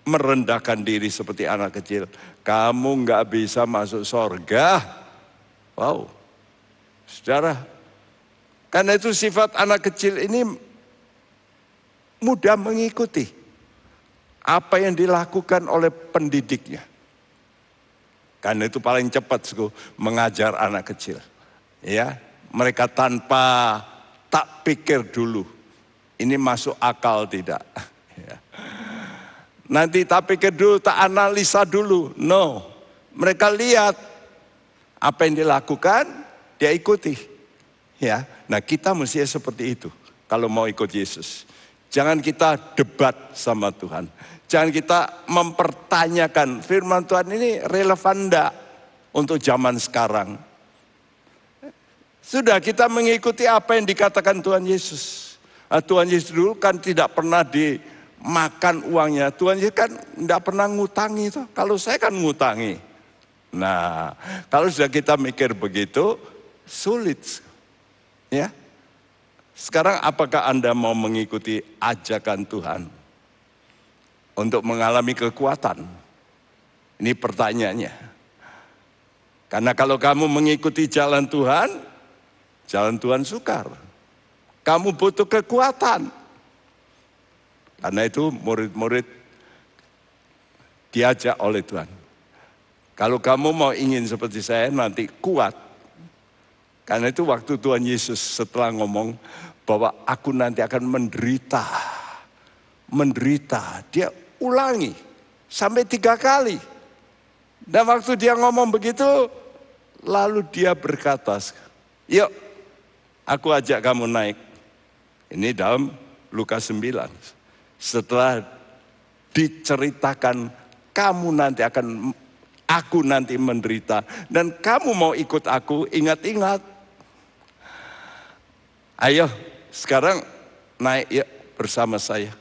merendahkan diri seperti anak kecil, kamu nggak bisa masuk surga. Wow, saudara, karena itu sifat anak kecil ini mudah mengikuti apa yang dilakukan oleh pendidiknya. Karena itu paling cepat mengajar anak kecil. Ya, mereka tanpa tak pikir dulu, ini masuk akal tidak. Ya. Nanti tak pikir dulu, tak analisa dulu. No, mereka lihat apa yang dilakukan, dia ikuti. Ya, nah kita mesti seperti itu kalau mau ikut Yesus. Jangan kita debat sama Tuhan. Jangan kita mempertanyakan firman Tuhan ini relevan enggak untuk zaman sekarang. Sudah kita mengikuti apa yang dikatakan Tuhan Yesus. Nah, Tuhan Yesus dulu kan tidak pernah makan uangnya. Tuhan Yesus kan tidak pernah ngutangi. Kalau saya kan ngutangi. Nah, kalau sudah kita mikir begitu, sulit. Ya. Sekarang apakah Anda mau mengikuti ajakan Tuhan untuk mengalami kekuatan? Ini pertanyaannya. Karena kalau kamu mengikuti jalan Tuhan sukar. Kamu butuh kekuatan. Karena itu murid-murid diajak oleh Tuhan. Kalau kamu mau ingin seperti saya nanti kuat. Karena itu waktu Tuhan Yesus setelah ngomong bahwa aku nanti akan menderita. Dia ulangi sampai 3 kali. Dan waktu dia ngomong begitu, lalu dia berkata, yuk aku ajak kamu naik. Ini dalam Lukas 9. Setelah diceritakan aku nanti menderita. Dan kamu mau ikut aku, ingat-ingat. Ayo sekarang naik yuk bersama saya.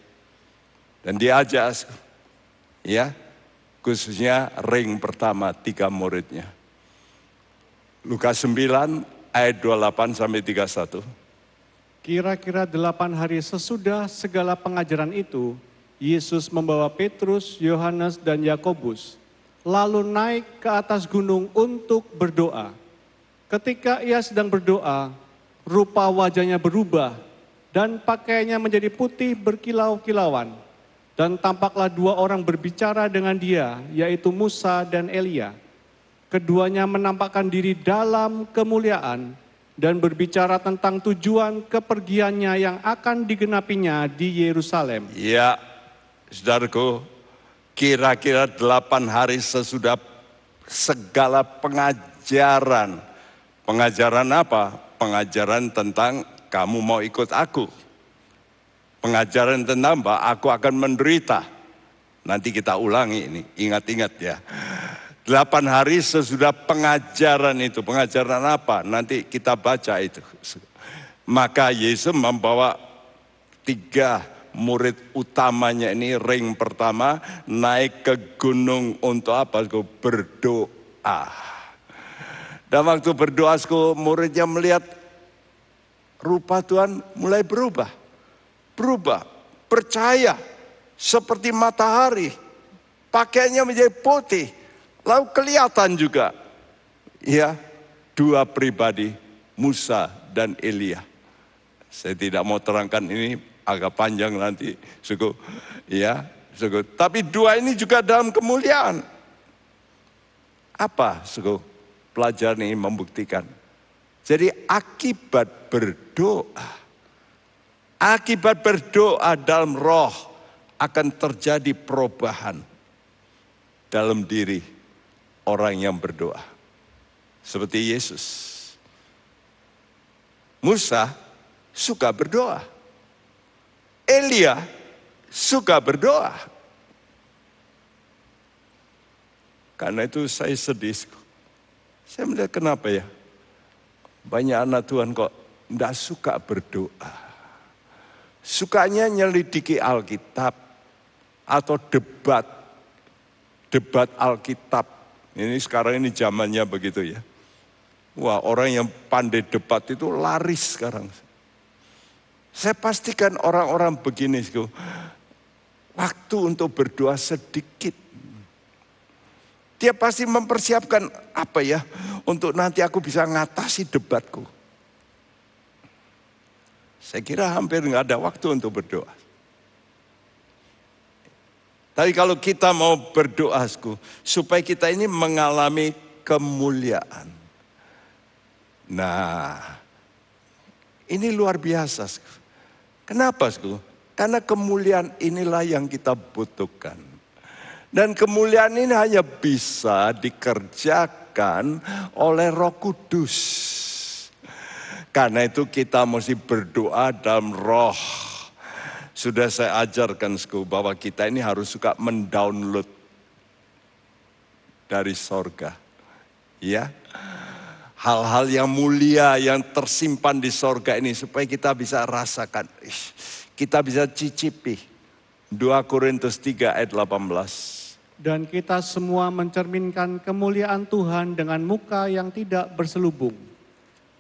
Dan diajak ya, khususnya ring pertama 3 muridnya. Lukas 9 ayat 28 sampai 31. Kira-kira 8 hari sesudah segala pengajaran itu, Yesus membawa Petrus, Yohanes, dan Yakobus, lalu naik ke atas gunung untuk berdoa. Ketika ia sedang berdoa, rupa wajahnya berubah, dan pakaiannya menjadi putih berkilau-kilauan. Dan tampaklah 2 orang berbicara dengan dia, yaitu Musa dan Elia. Keduanya menampakkan diri dalam kemuliaan, dan berbicara tentang tujuan kepergiannya yang akan digenapinya di Yerusalem. Ya, saudaraku, kira-kira 8 hari sesudah segala pengajaran. Pengajaran apa? Pengajaran tentang kamu mau ikut aku. Pengajaran tentang bahwa aku akan menderita. Nanti kita ulangi ini, ingat-ingat ya. 8 hari sesudah pengajaran itu. Pengajaran apa? Nanti kita baca itu. Maka Yesus membawa 3 murid utamanya ini, ring pertama, naik ke gunung untuk apa? Berdoa. Dan waktu berdoa, muridnya melihat rupa Tuhan mulai berubah. Percaya seperti matahari. Pakaiannya menjadi putih. Lalu kelihatan juga, ya, 2 pribadi, Musa dan Elia. Saya tidak mau terangkan ini, agak panjang nanti, Tapi 2 ini juga dalam kemuliaan. Apa, pelajaran ini membuktikan? Jadi akibat berdoa dalam roh akan terjadi perubahan dalam diri orang yang berdoa. Seperti Yesus. Musa suka berdoa. Elia suka berdoa. Karena itu saya sedih. Saya melihat kenapa ya? Banyak anak Tuhan kok tidak suka berdoa. Sukanya nyelidiki Alkitab atau debat Alkitab. Ini sekarang ini zamannya begitu ya. Wah, orang yang pandai debat itu laris sekarang. Saya pastikan orang-orang begini, waktu untuk berdoa sedikit. Dia pasti mempersiapkan apa ya, untuk nanti aku bisa ngatasi debatku. Saya kira hampir nggak ada waktu untuk berdoa. Tapi kalau kita mau berdoa, supaya kita ini mengalami kemuliaan. Nah, ini luar biasa. Kenapa? Karena kemuliaan inilah yang kita butuhkan. Dan kemuliaan ini hanya bisa dikerjakan oleh Roh Kudus. Karena itu kita mesti berdoa dalam roh. Sudah saya ajarkan bahwa kita ini harus suka mendownload dari sorga. Ya, hal-hal yang mulia yang tersimpan di sorga ini supaya kita bisa rasakan, kita bisa cicipi. 2 Korintus 3 ayat 18. Dan kita semua mencerminkan kemuliaan Tuhan dengan muka yang tidak berselubung.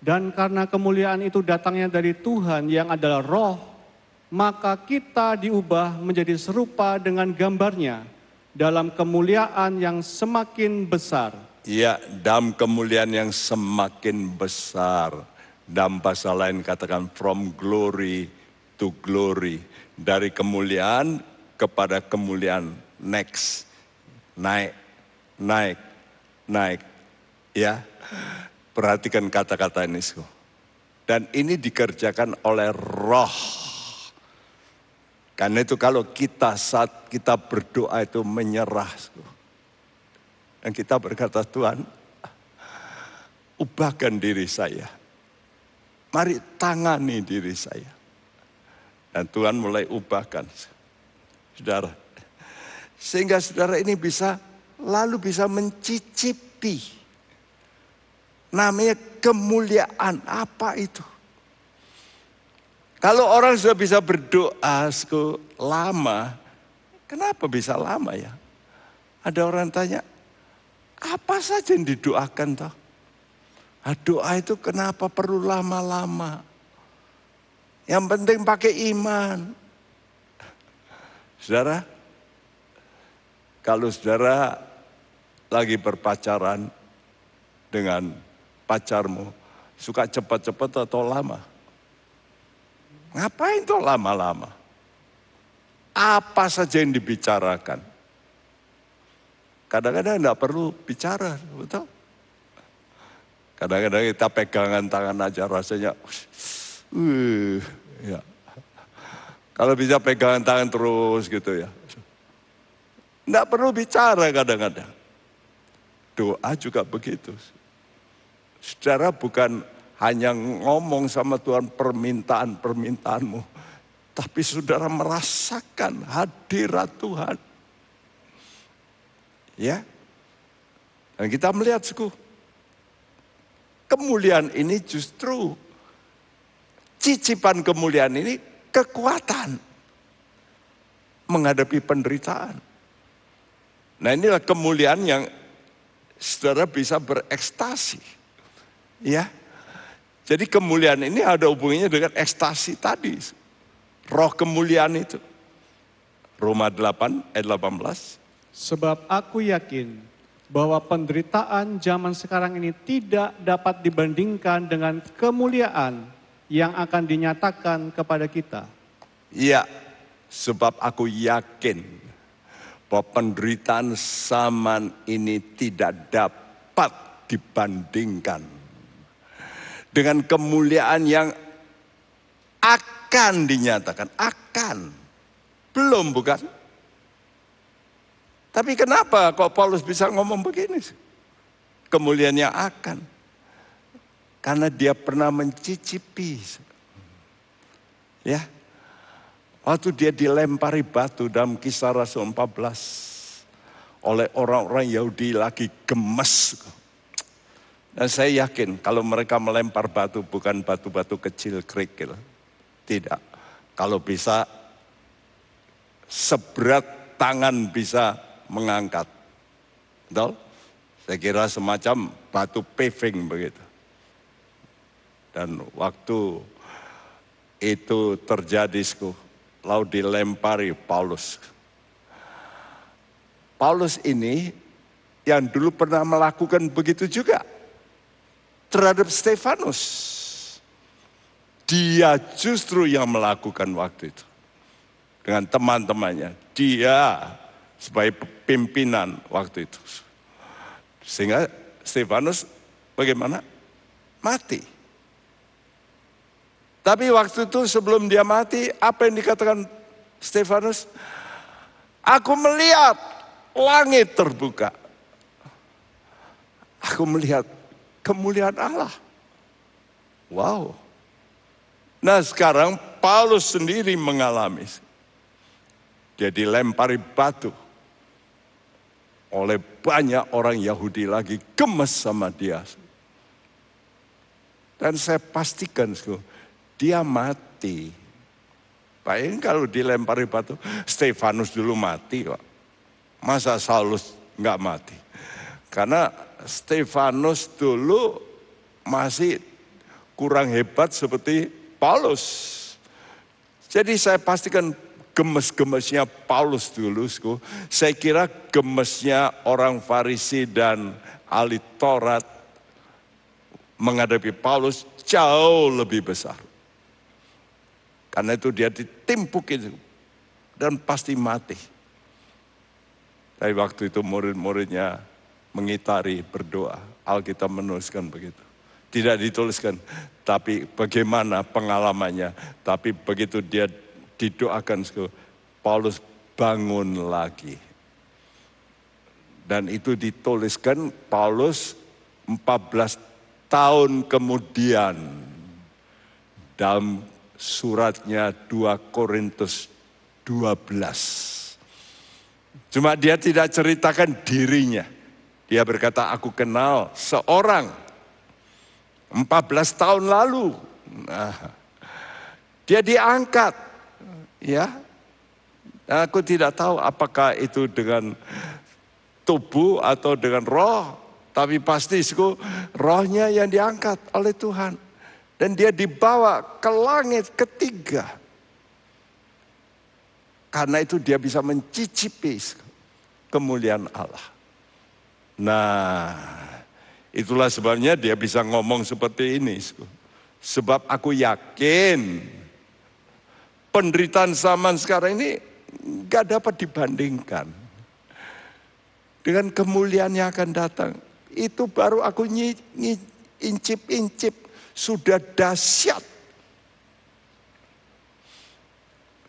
Dan karena kemuliaan itu datangnya dari Tuhan yang adalah roh, maka kita diubah menjadi serupa dengan gambarnya dalam kemuliaan yang semakin besar. Ya, dalam kemuliaan yang semakin besar. Dalam bahasa lain katakan from glory to glory. Dari kemuliaan kepada kemuliaan next. Naik, naik, naik. Ya, perhatikan kata-kata ini. Dan ini dikerjakan oleh Roh. Karena itu kalau kita saat kita berdoa itu menyerah. Dan kita berkata, Tuhan, ubahkan diri saya. Mari tangani diri saya. Dan Tuhan mulai ubahkan. Saudara. Sehingga saudara ini bisa mencicipi. Namanya kemuliaan. Apa itu? Kalau orang sudah bisa berdoa lama, kenapa bisa lama ya? Ada orang tanya, apa saja yang didoakan toh? Doa itu kenapa perlu lama-lama? Yang penting pakai iman. Saudara, kalau saudara lagi berpacaran dengan pacarmu, suka cepat-cepat atau lama? Ngapain tuh lama-lama? Apa saja yang dibicarakan? Kadang-kadang enggak perlu bicara, betul? Kadang-kadang kita pegangan tangan aja rasanya, ya. Kalau bisa pegangan tangan terus gitu ya. Enggak perlu bicara kadang-kadang. Doa juga begitu. Saudara bukan hanya ngomong sama Tuhan permintaan-permintaanmu. Tapi saudara merasakan hadirat Tuhan. Ya. Dan kita melihat kemuliaan ini justru, cicipan kemuliaan ini kekuatan. Menghadapi penderitaan. Nah inilah kemuliaan yang saudara bisa berekstasi. Ya. Jadi kemuliaan ini ada hubungannya dengan ekstasi tadi. Roh kemuliaan itu. Roma 8 ayat 18. Sebab aku yakin bahwa penderitaan zaman sekarang ini tidak dapat dibandingkan dengan kemuliaan yang akan dinyatakan kepada kita. Iya, sebab aku yakin bahwa penderitaan zaman ini tidak dapat dibandingkan dengan kemuliaan yang akan dinyatakan. Akan. Belum bukan? Tapi kenapa kok Paulus bisa ngomong begini? Kemuliaan yang akan. Karena dia pernah mencicipi. Ya. Waktu dia dilempari batu dalam Kisah Rasul 14. Oleh orang-orang Yahudi lagi gemes. Dan saya yakin kalau mereka melempar batu bukan batu-batu kecil kerikil. Tidak. Kalau bisa seberat tangan bisa mengangkat. Betul? Saya kira semacam batu paving begitu. Dan waktu itu terjadi, lalu dilempari Paulus. Paulus ini yang dulu pernah melakukan begitu juga terhadap Stefanus. Dia justru yang melakukan waktu itu. Dengan teman-temannya. Dia sebagai pimpinan waktu itu. Sehingga Stefanus bagaimana? Mati. Tapi waktu itu sebelum dia mati, apa yang dikatakan Stefanus? Aku melihat langit terbuka. Aku melihat kemuliaan Allah. Wow. Nah sekarang Paulus sendiri mengalami. Dia dilempari batu. Oleh banyak orang Yahudi lagi gemes sama dia. Dan saya pastikan dia mati. Bayangin kalau dilempari batu, Stefanus dulu mati kok. Masa Saulus nggak mati? Karena Stefanus dulu masih kurang hebat seperti Paulus. Jadi saya pastikan gemes-gemesnya Paulus dulu. Saya kira gemesnya orang Farisi dan ahli Taurat menghadapi Paulus jauh lebih besar. Karena itu dia ditimpukin dan pasti mati. Tapi waktu itu murid-muridnya mengitari, berdoa. Alkitab menuliskan begitu. Tidak dituliskan, tapi bagaimana pengalamannya. Tapi begitu dia didoakan, Paulus bangun lagi. Dan itu dituliskan Paulus 14 tahun kemudian dalam suratnya 2 Korintus 12. Cuma dia tidak ceritakan dirinya. Dia berkata, aku kenal seorang 14 tahun lalu. Nah, dia diangkat. Ya, aku tidak tahu apakah itu dengan tubuh atau dengan roh. Tapi pasti rohnya yang diangkat oleh Tuhan. Dan dia dibawa ke langit ketiga. Karena itu dia bisa mencicipi kemuliaan Allah. Nah, itulah sebabnya dia bisa ngomong seperti ini. Sebab aku yakin penderitaan zaman sekarang ini gak dapat dibandingkan dengan kemuliaan yang akan datang. Itu baru aku incip-incip, sudah dahsyat.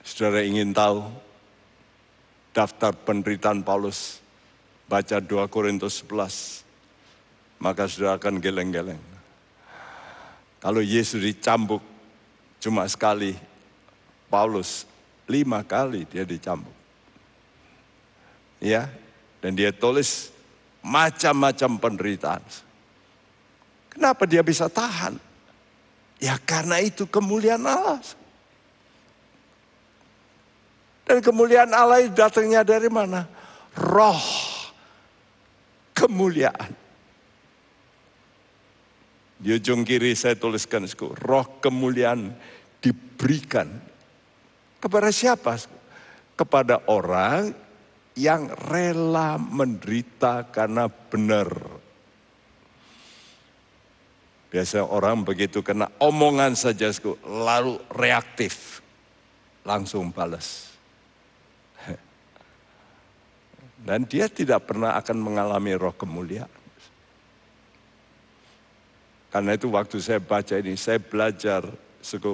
Saudara ingin tahu daftar penderitaan Paulus? Baca 2 Korintus 11. Maka saudara akan geleng-geleng. Kalau Yesus dicambuk cuma sekali, Paulus 5 kali dia dicambuk. Ya, dan dia tulis macam-macam penderitaan. Kenapa dia bisa tahan? Ya karena itu kemuliaan Allah. Dan kemuliaan Allah itu datangnya dari mana? Roh kemuliaan. Di ujung kiri saya tuliskan, roh kemuliaan diberikan. Kepada siapa? Kepada orang yang rela menderita karena benar. Biasanya orang begitu kena omongan saja, lalu reaktif. Langsung balas. Dan dia tidak pernah akan mengalami roh kemuliaan. Karena itu waktu saya baca ini, saya belajar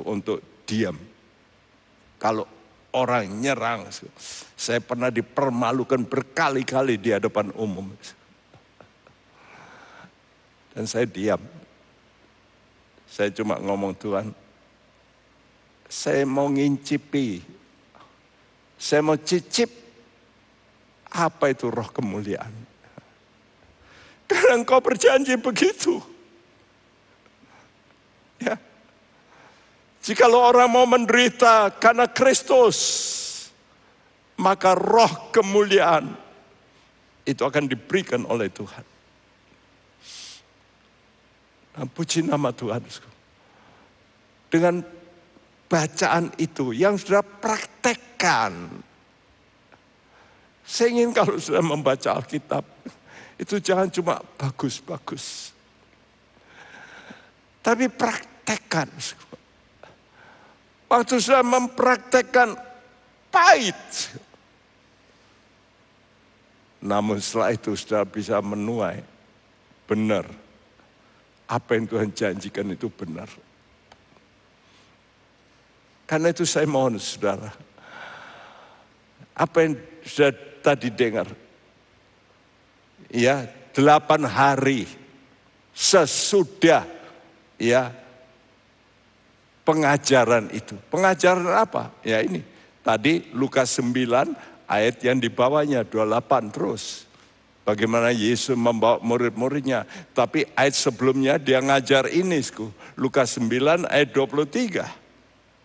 untuk diam. Kalau orang nyerang, saya pernah dipermalukan berkali-kali di hadapan umum. Dan saya diam. Saya cuma ngomong, Tuhan, saya mau ngincipi, saya mau cicip. Apa itu roh kemuliaan? Karena Engkau berjanji begitu. Ya. Jikalau orang mau menderita karena Kristus, maka roh kemuliaan itu akan diberikan oleh Tuhan. Nah, puji nama Tuhan. Dengan bacaan itu yang sudah praktekkan. Saya ingin kalau sudah membaca Alkitab, itu jangan cuma bagus-bagus. Tapi praktekkan. Waktu sudah mempraktekkan, pahit. Namun setelah itu sudah bisa menuai. Benar. Apa yang Tuhan janjikan itu benar. Karena itu saya mohon saudara. Apa yang sudah tadi dengar. Ya, 8 hari sesudah ya pengajaran itu. Pengajaran apa? Ya ini. Tadi Lukas 9 ayat yang di bawahnya 28 terus. Bagaimana Yesus membawa murid-muridnya. Tapi ayat sebelumnya dia ngajar ini. Lukas 9 ayat 23.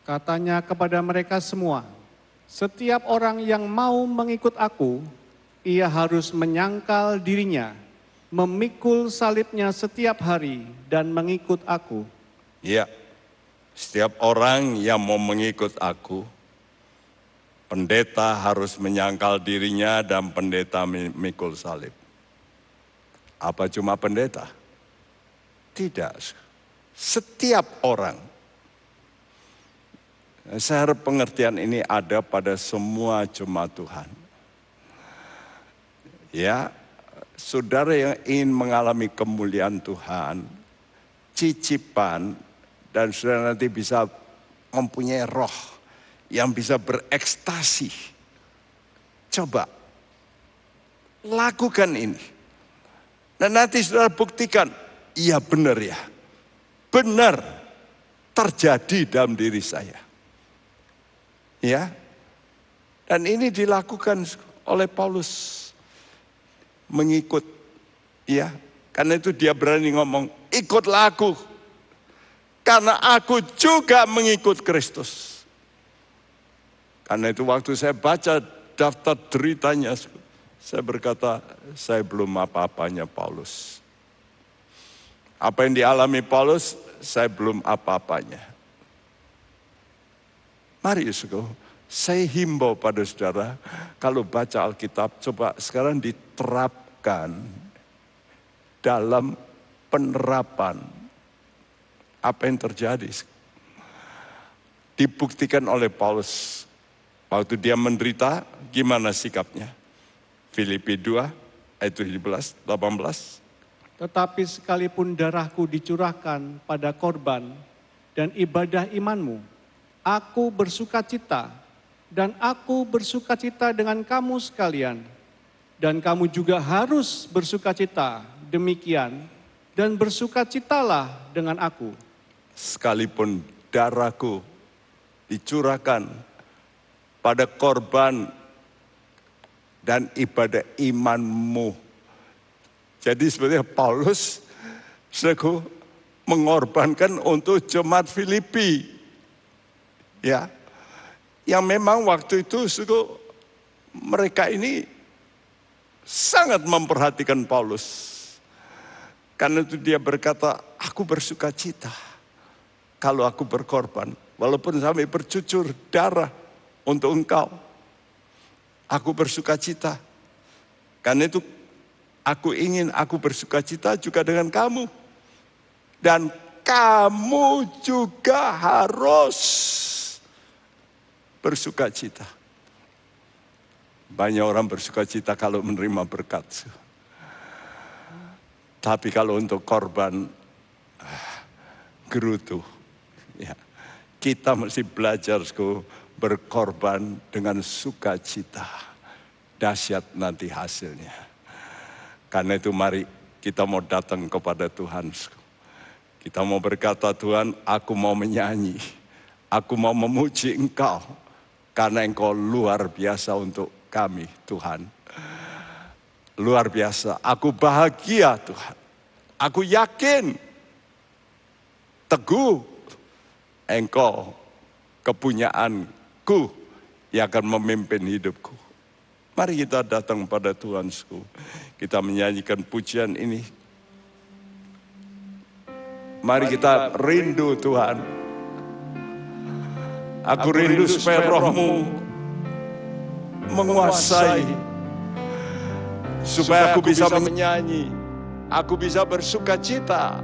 Katanya kepada mereka semua, setiap orang yang mau mengikut aku, ia harus menyangkal dirinya, memikul salibnya setiap hari dan mengikut aku. Ya, setiap orang yang mau mengikut aku, Pendeta harus menyangkal dirinya dan pendeta mikul salib. Apa cuma pendeta? Tidak. Setiap orang. Saya harap pengertian ini ada pada semua jemaat Tuhan. Ya, saudara yang ingin mengalami kemuliaan Tuhan, cicipan, dan saudara nanti bisa mempunyai roh yang bisa berekstasi. Coba lakukan ini. Dan nanti saudara buktikan, iya benar ya. Benar terjadi dalam diri saya. Ya. Dan ini dilakukan oleh Paulus. Mengikut. Ya. Karena itu dia berani ngomong, ikutlah aku. Karena aku juga mengikut Kristus. Karena itu waktu saya baca daftar deritanya, saya berkata, saya belum apa-apanya Paulus. Apa yang dialami Paulus, saya belum apa-apanya. Mari saudara, saya himbau pada saudara, kalau baca Alkitab, coba sekarang diterapkan dalam penerapan. Apa yang terjadi? Dibuktikan oleh Paulus. Waktu dia menderita, gimana sikapnya? Filipi 2, ayat 17, 18. Tetapi sekalipun darahku dicurahkan pada korban dan ibadah imanmu, aku bersukacita, dan aku bersukacita dengan kamu sekalian. Dan kamu juga harus bersukacita demikian, dan bersukacitalah dengan aku. Sekalipun darahku dicurahkan pada korban dan ibadah imanmu. Jadi sebenarnya Paulus mengorbankan untuk jemaat Filipi. Ya. Yang memang waktu itu mereka ini sangat memperhatikan Paulus. Karena itu dia berkata, aku bersukacita kalau aku berkorban. Walaupun sampai bercucur darah untuk engkau. Aku bersukacita. Karena itu aku bersukacita juga dengan kamu. Dan kamu juga harus bersukacita. Banyak orang bersukacita kalau menerima berkat. Tapi kalau untuk korban, gerutu. Ya. Kita mesti belajar berkorban dengan sukacita. Dahsyat nanti hasilnya. Karena itu mari kita mau datang kepada Tuhan. Kita mau berkata, Tuhan, aku mau menyanyi. Aku mau memuji Engkau. Karena Engkau luar biasa untuk kami, Tuhan. Luar biasa. Aku bahagia, Tuhan. Aku yakin. Teguh. Engkau kepunyaanku yang akan memimpin hidupku. Mari kita datang pada Tuhan. Kita menyanyikan pujian ini. Mari kita rindu Tuhan. Aku rindu supaya rohmu menguasai. Supaya aku bisa menyanyi. Aku bisa bersukacita.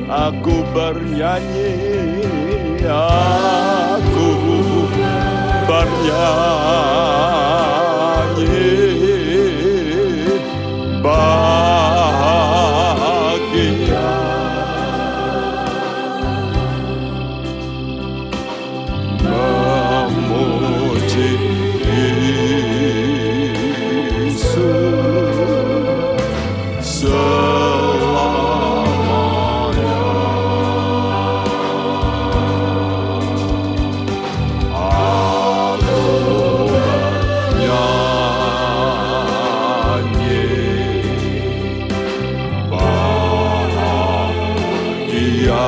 Aku bernyanyi, aku bernyanyi, bahagia. Memuji Yesus selamanya. Aku bernyanyi, bahagia.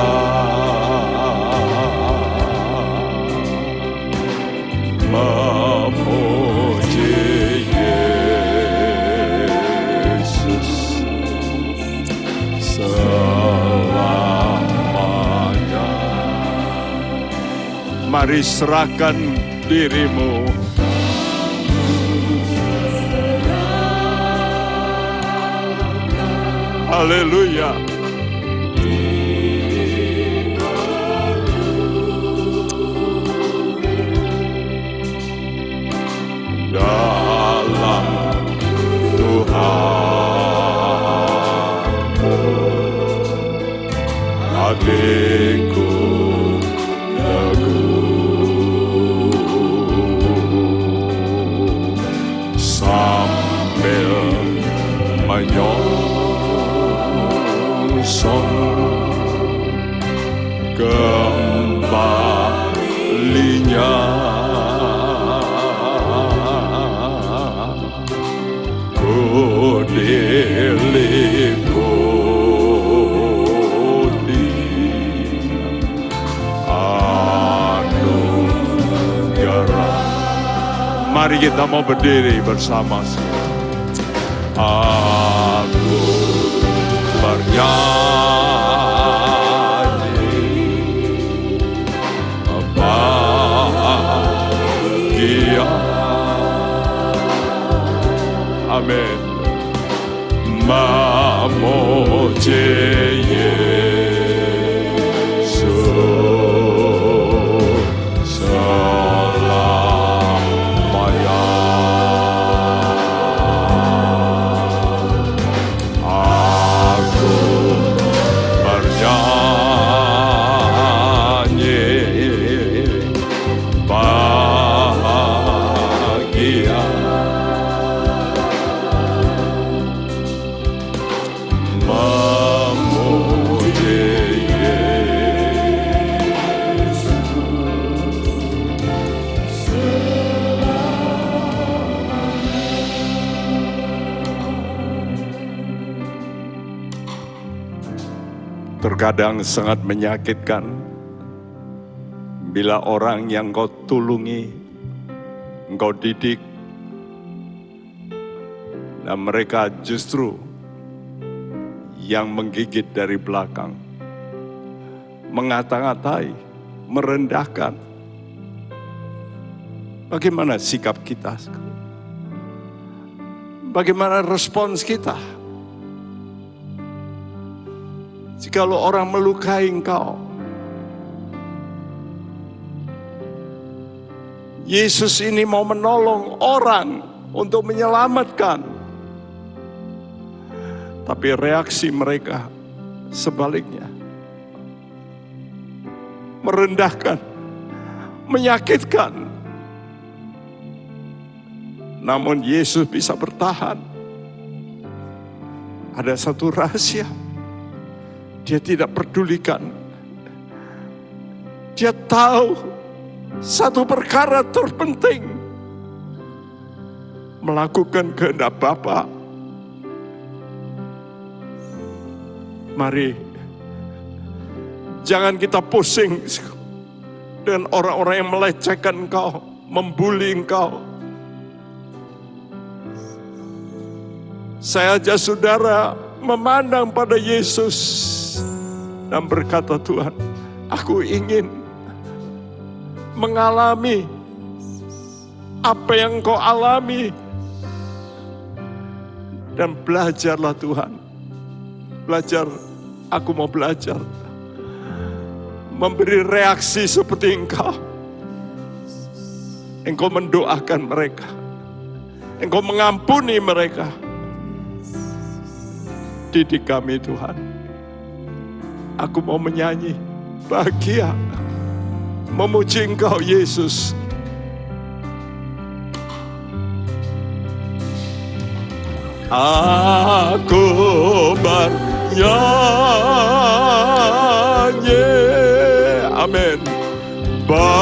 Memuji Yesus selamanya. Mari serahkan dirimu. Haleluya. Dalam Tuhanmu, hatiku teguh, sambil menyongsong kembalinya. Ku diliputi anugerah. Mari kita mau berdiri bersama. Aku bernyanyi, bahagia. Amin. Memuji Yesus selamanya. Aku bernyanyi, bahagia. Terkadang sangat menyakitkan bila orang yang kau tulungi, engkau didik, dan mereka justru yang menggigit dari belakang, mengata-ngatai, merendahkan. Bagaimana sikap kita? Bagaimana respons kita? Jikalau orang melukai engkau, Yesus ini mau menolong orang untuk menyelamatkan. Tapi reaksi mereka sebaliknya. Merendahkan, menyakitkan. Namun Yesus bisa bertahan. Ada satu rahasia. Dia tidak pedulikan. Dia tahu satu perkara terpenting. Melakukan kehendak Bapa. Mari, jangan kita pusing dengan orang-orang yang melecehkan engkau, membuli engkau. Saya ajak saudara memandang pada Yesus dan berkata, Tuhan, aku ingin mengalami apa yang Kau alami. Dan belajarlah Tuhan. Belajar, aku mau belajar memberi reaksi seperti Engkau. Engkau mendoakan mereka. Engkau mengampuni mereka. Didik kami Tuhan. Aku mau menyanyi bahagia, memuji Engkau Yesus. Aku bernyanyi, amin, bahagia,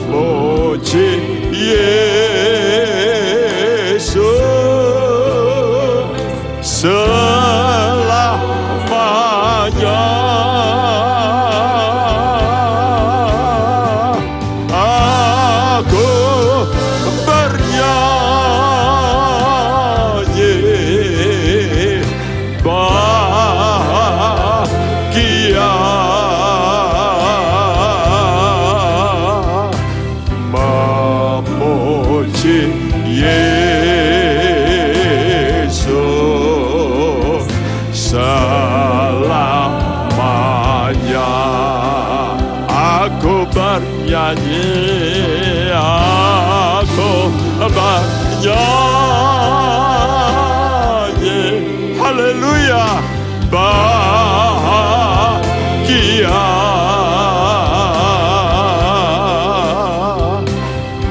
memuji Yesus selamanya. Nyanyi, aku bernyanyi, haleluya, bahagia,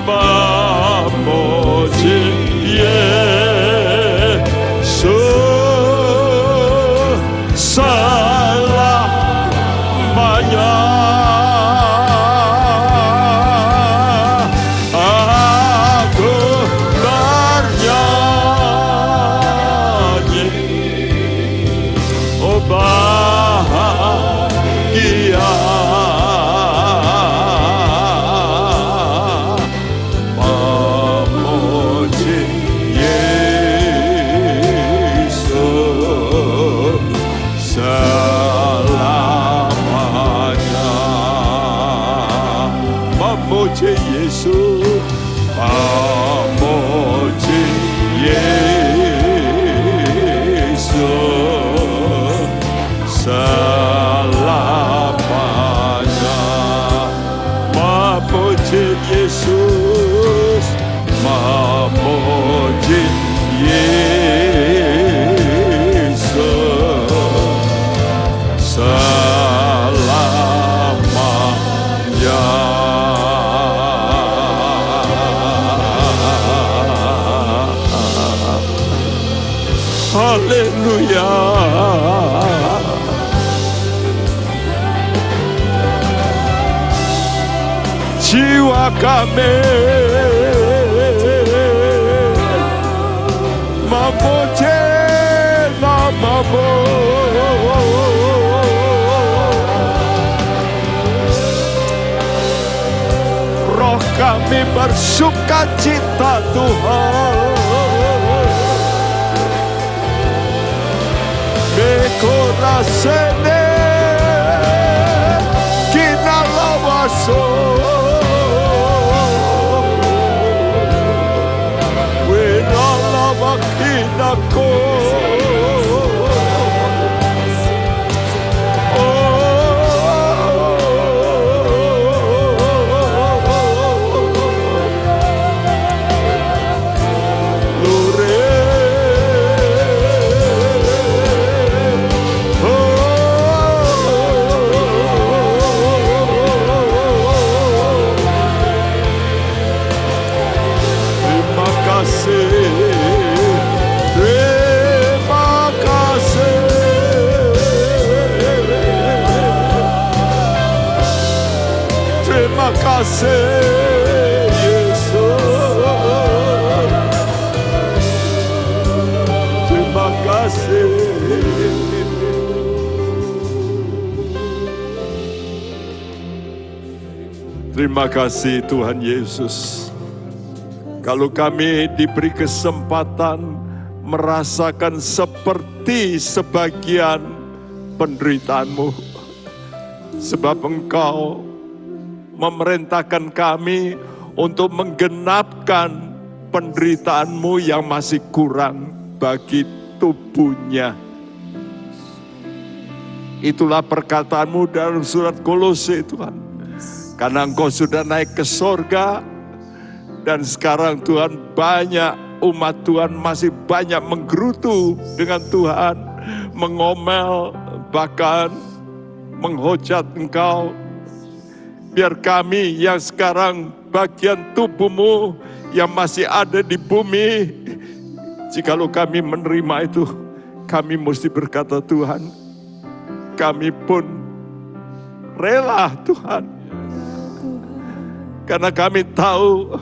memuji Yesus selamanya. Memuji Yesus, memuji Yesus selamanya. Memuji Yesus, memuji Yesus selamanya. Haleluya. Jiwa kami memuji nama-Mu. Roh kami bersuka cita Tuhan. Bekorasene kinalawaso wenalawakinako Terima kasih Yesus. Terima kasih. Terima kasih Tuhan Yesus. Kalau kami diberi kesempatan merasakan seperti sebagian penderitaan-Mu, sebab Engkau memerintahkan kami untuk menggenapkan penderitaan-Mu yang masih kurang bagi tubuhnya. Itulah perkataan-Mu dalam surat Kolose, Tuhan. Karena Engkau sudah naik ke sorga, dan sekarang Tuhan banyak umat Tuhan masih banyak menggerutu dengan Tuhan, mengomel, bahkan menghujat Engkau. Biar kami yang sekarang bagian tubuh-Mu yang masih ada di bumi, jikalau kami menerima itu, kami mesti berkata, Tuhan, kami pun rela Tuhan. Karena kami tahu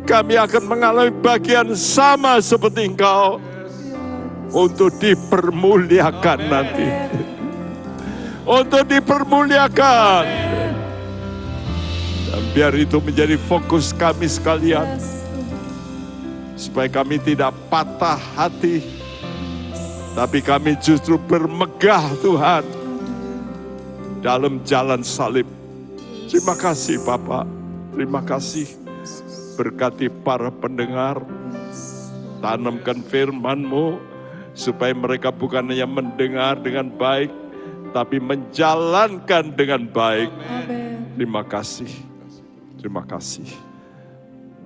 kami akan mengalami bagian sama seperti Engkau untuk dipermuliakan nanti. Untuk dipermuliakan. Dan biar itu menjadi fokus kami sekalian. Supaya kami tidak patah hati. Tapi kami justru bermegah Tuhan. Dalam jalan salib. Terima kasih Bapak. Terima kasih. Berkati para pendengar. Tanamkan firman-Mu. Supaya mereka bukan hanya mendengar dengan baik. Tapi menjalankan dengan baik. Terima kasih. Terima kasih.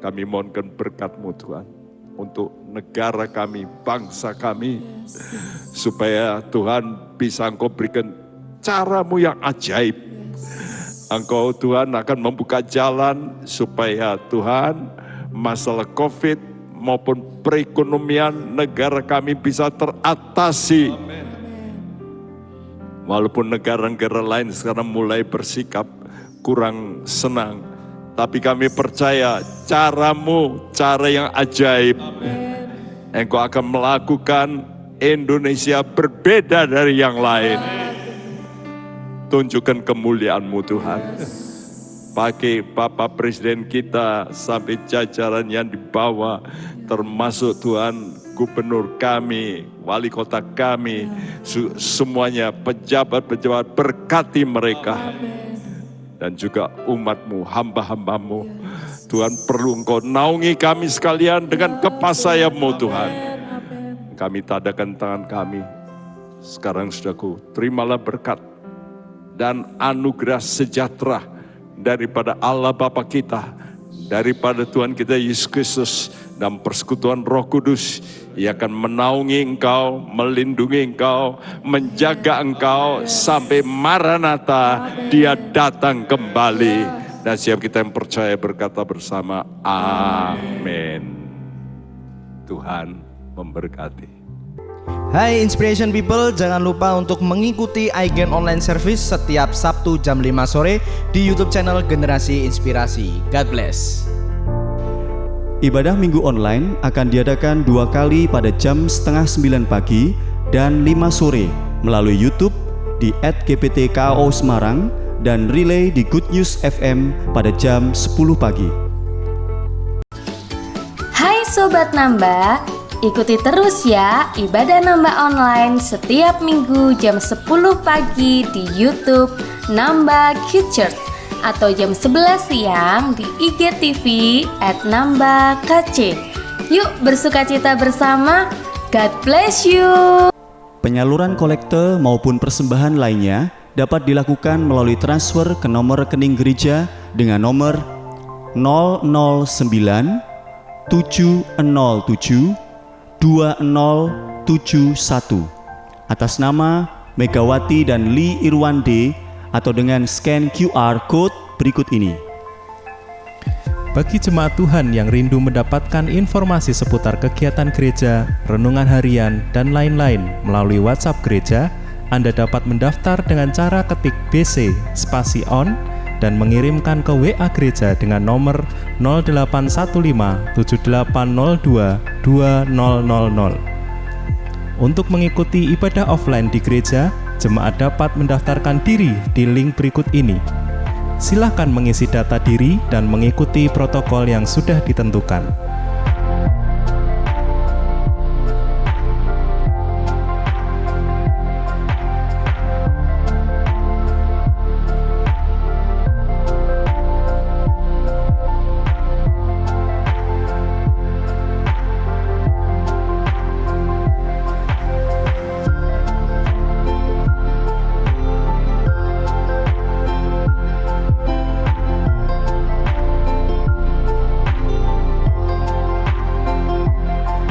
Kami mohonkan berkat-Mu Tuhan. Untuk negara kami, bangsa kami. Supaya Tuhan bisa Engkau berikan cara-Mu yang ajaib. Engkau Tuhan akan membuka jalan supaya Tuhan masalah COVID maupun perekonomian negara kami bisa teratasi. Walaupun negara-negara lain sekarang mulai bersikap kurang senang. Tapi kami percaya cara-Mu, cara yang ajaib. Engkau akan melakukan Indonesia berbeda dari yang lain. Tunjukkan kemuliaan-Mu Tuhan. Pakai Bapak Presiden kita sampai jajaran yang dibawa. Termasuk Tuhan gubernur kami, wali kota kami. Semuanya pejabat-pejabat, berkati mereka. Dan juga umat-Mu, hamba-hamba-Mu. Tuhan perlu Engkau naungi kami sekalian dengan kepasaian-Mu Tuhan. Kami tadakan tangan kami. Sekarang Saudaraku, terimalah berkat dan anugerah sejahtera daripada Allah Bapa kita, daripada Tuhan kita Yesus Kristus, dan persekutuan Roh Kudus. Ia akan menaungi engkau, melindungi engkau, menjaga engkau sampai Maranatha, Dia datang kembali. Dan siap kita yang percaya berkata bersama, amin. Tuhan memberkati. Hai Inspiration People, jangan lupa untuk mengikuti iGen Online Service setiap Sabtu jam 5 sore di YouTube channel Generasi Inspirasi. God bless. Ibadah Minggu Online akan diadakan 2 kali pada jam 8:30 pagi dan 5 sore melalui YouTube di @gptkao Semarang dan relay di Good News FM pada jam 10 pagi. Hai Sobat Nambah, ikuti terus ya Ibadah Nambah Online setiap minggu jam 10 pagi di YouTube Nambah Kids Church atau jam 11 siang di IGTV @nambahkc. Yuk bersukacita bersama. God bless you. Penyaluran kolekte maupun persembahan lainnya dapat dilakukan melalui transfer ke nomor rekening gereja dengan nomor 009 707 2071 atas nama Megawati dan Lee Irwande atau dengan scan QR Code berikut ini. Bagi jemaat Tuhan yang rindu mendapatkan informasi seputar kegiatan gereja, renungan harian, dan lain-lain melalui WhatsApp gereja, Anda dapat mendaftar dengan cara ketik BC spasi on dan mengirimkan ke WA gereja dengan nomor 0815 7802 2000. Untuk mengikuti ibadah offline di gereja, jemaat dapat mendaftarkan diri di link berikut ini. Silakan mengisi data diri dan mengikuti protokol yang sudah ditentukan.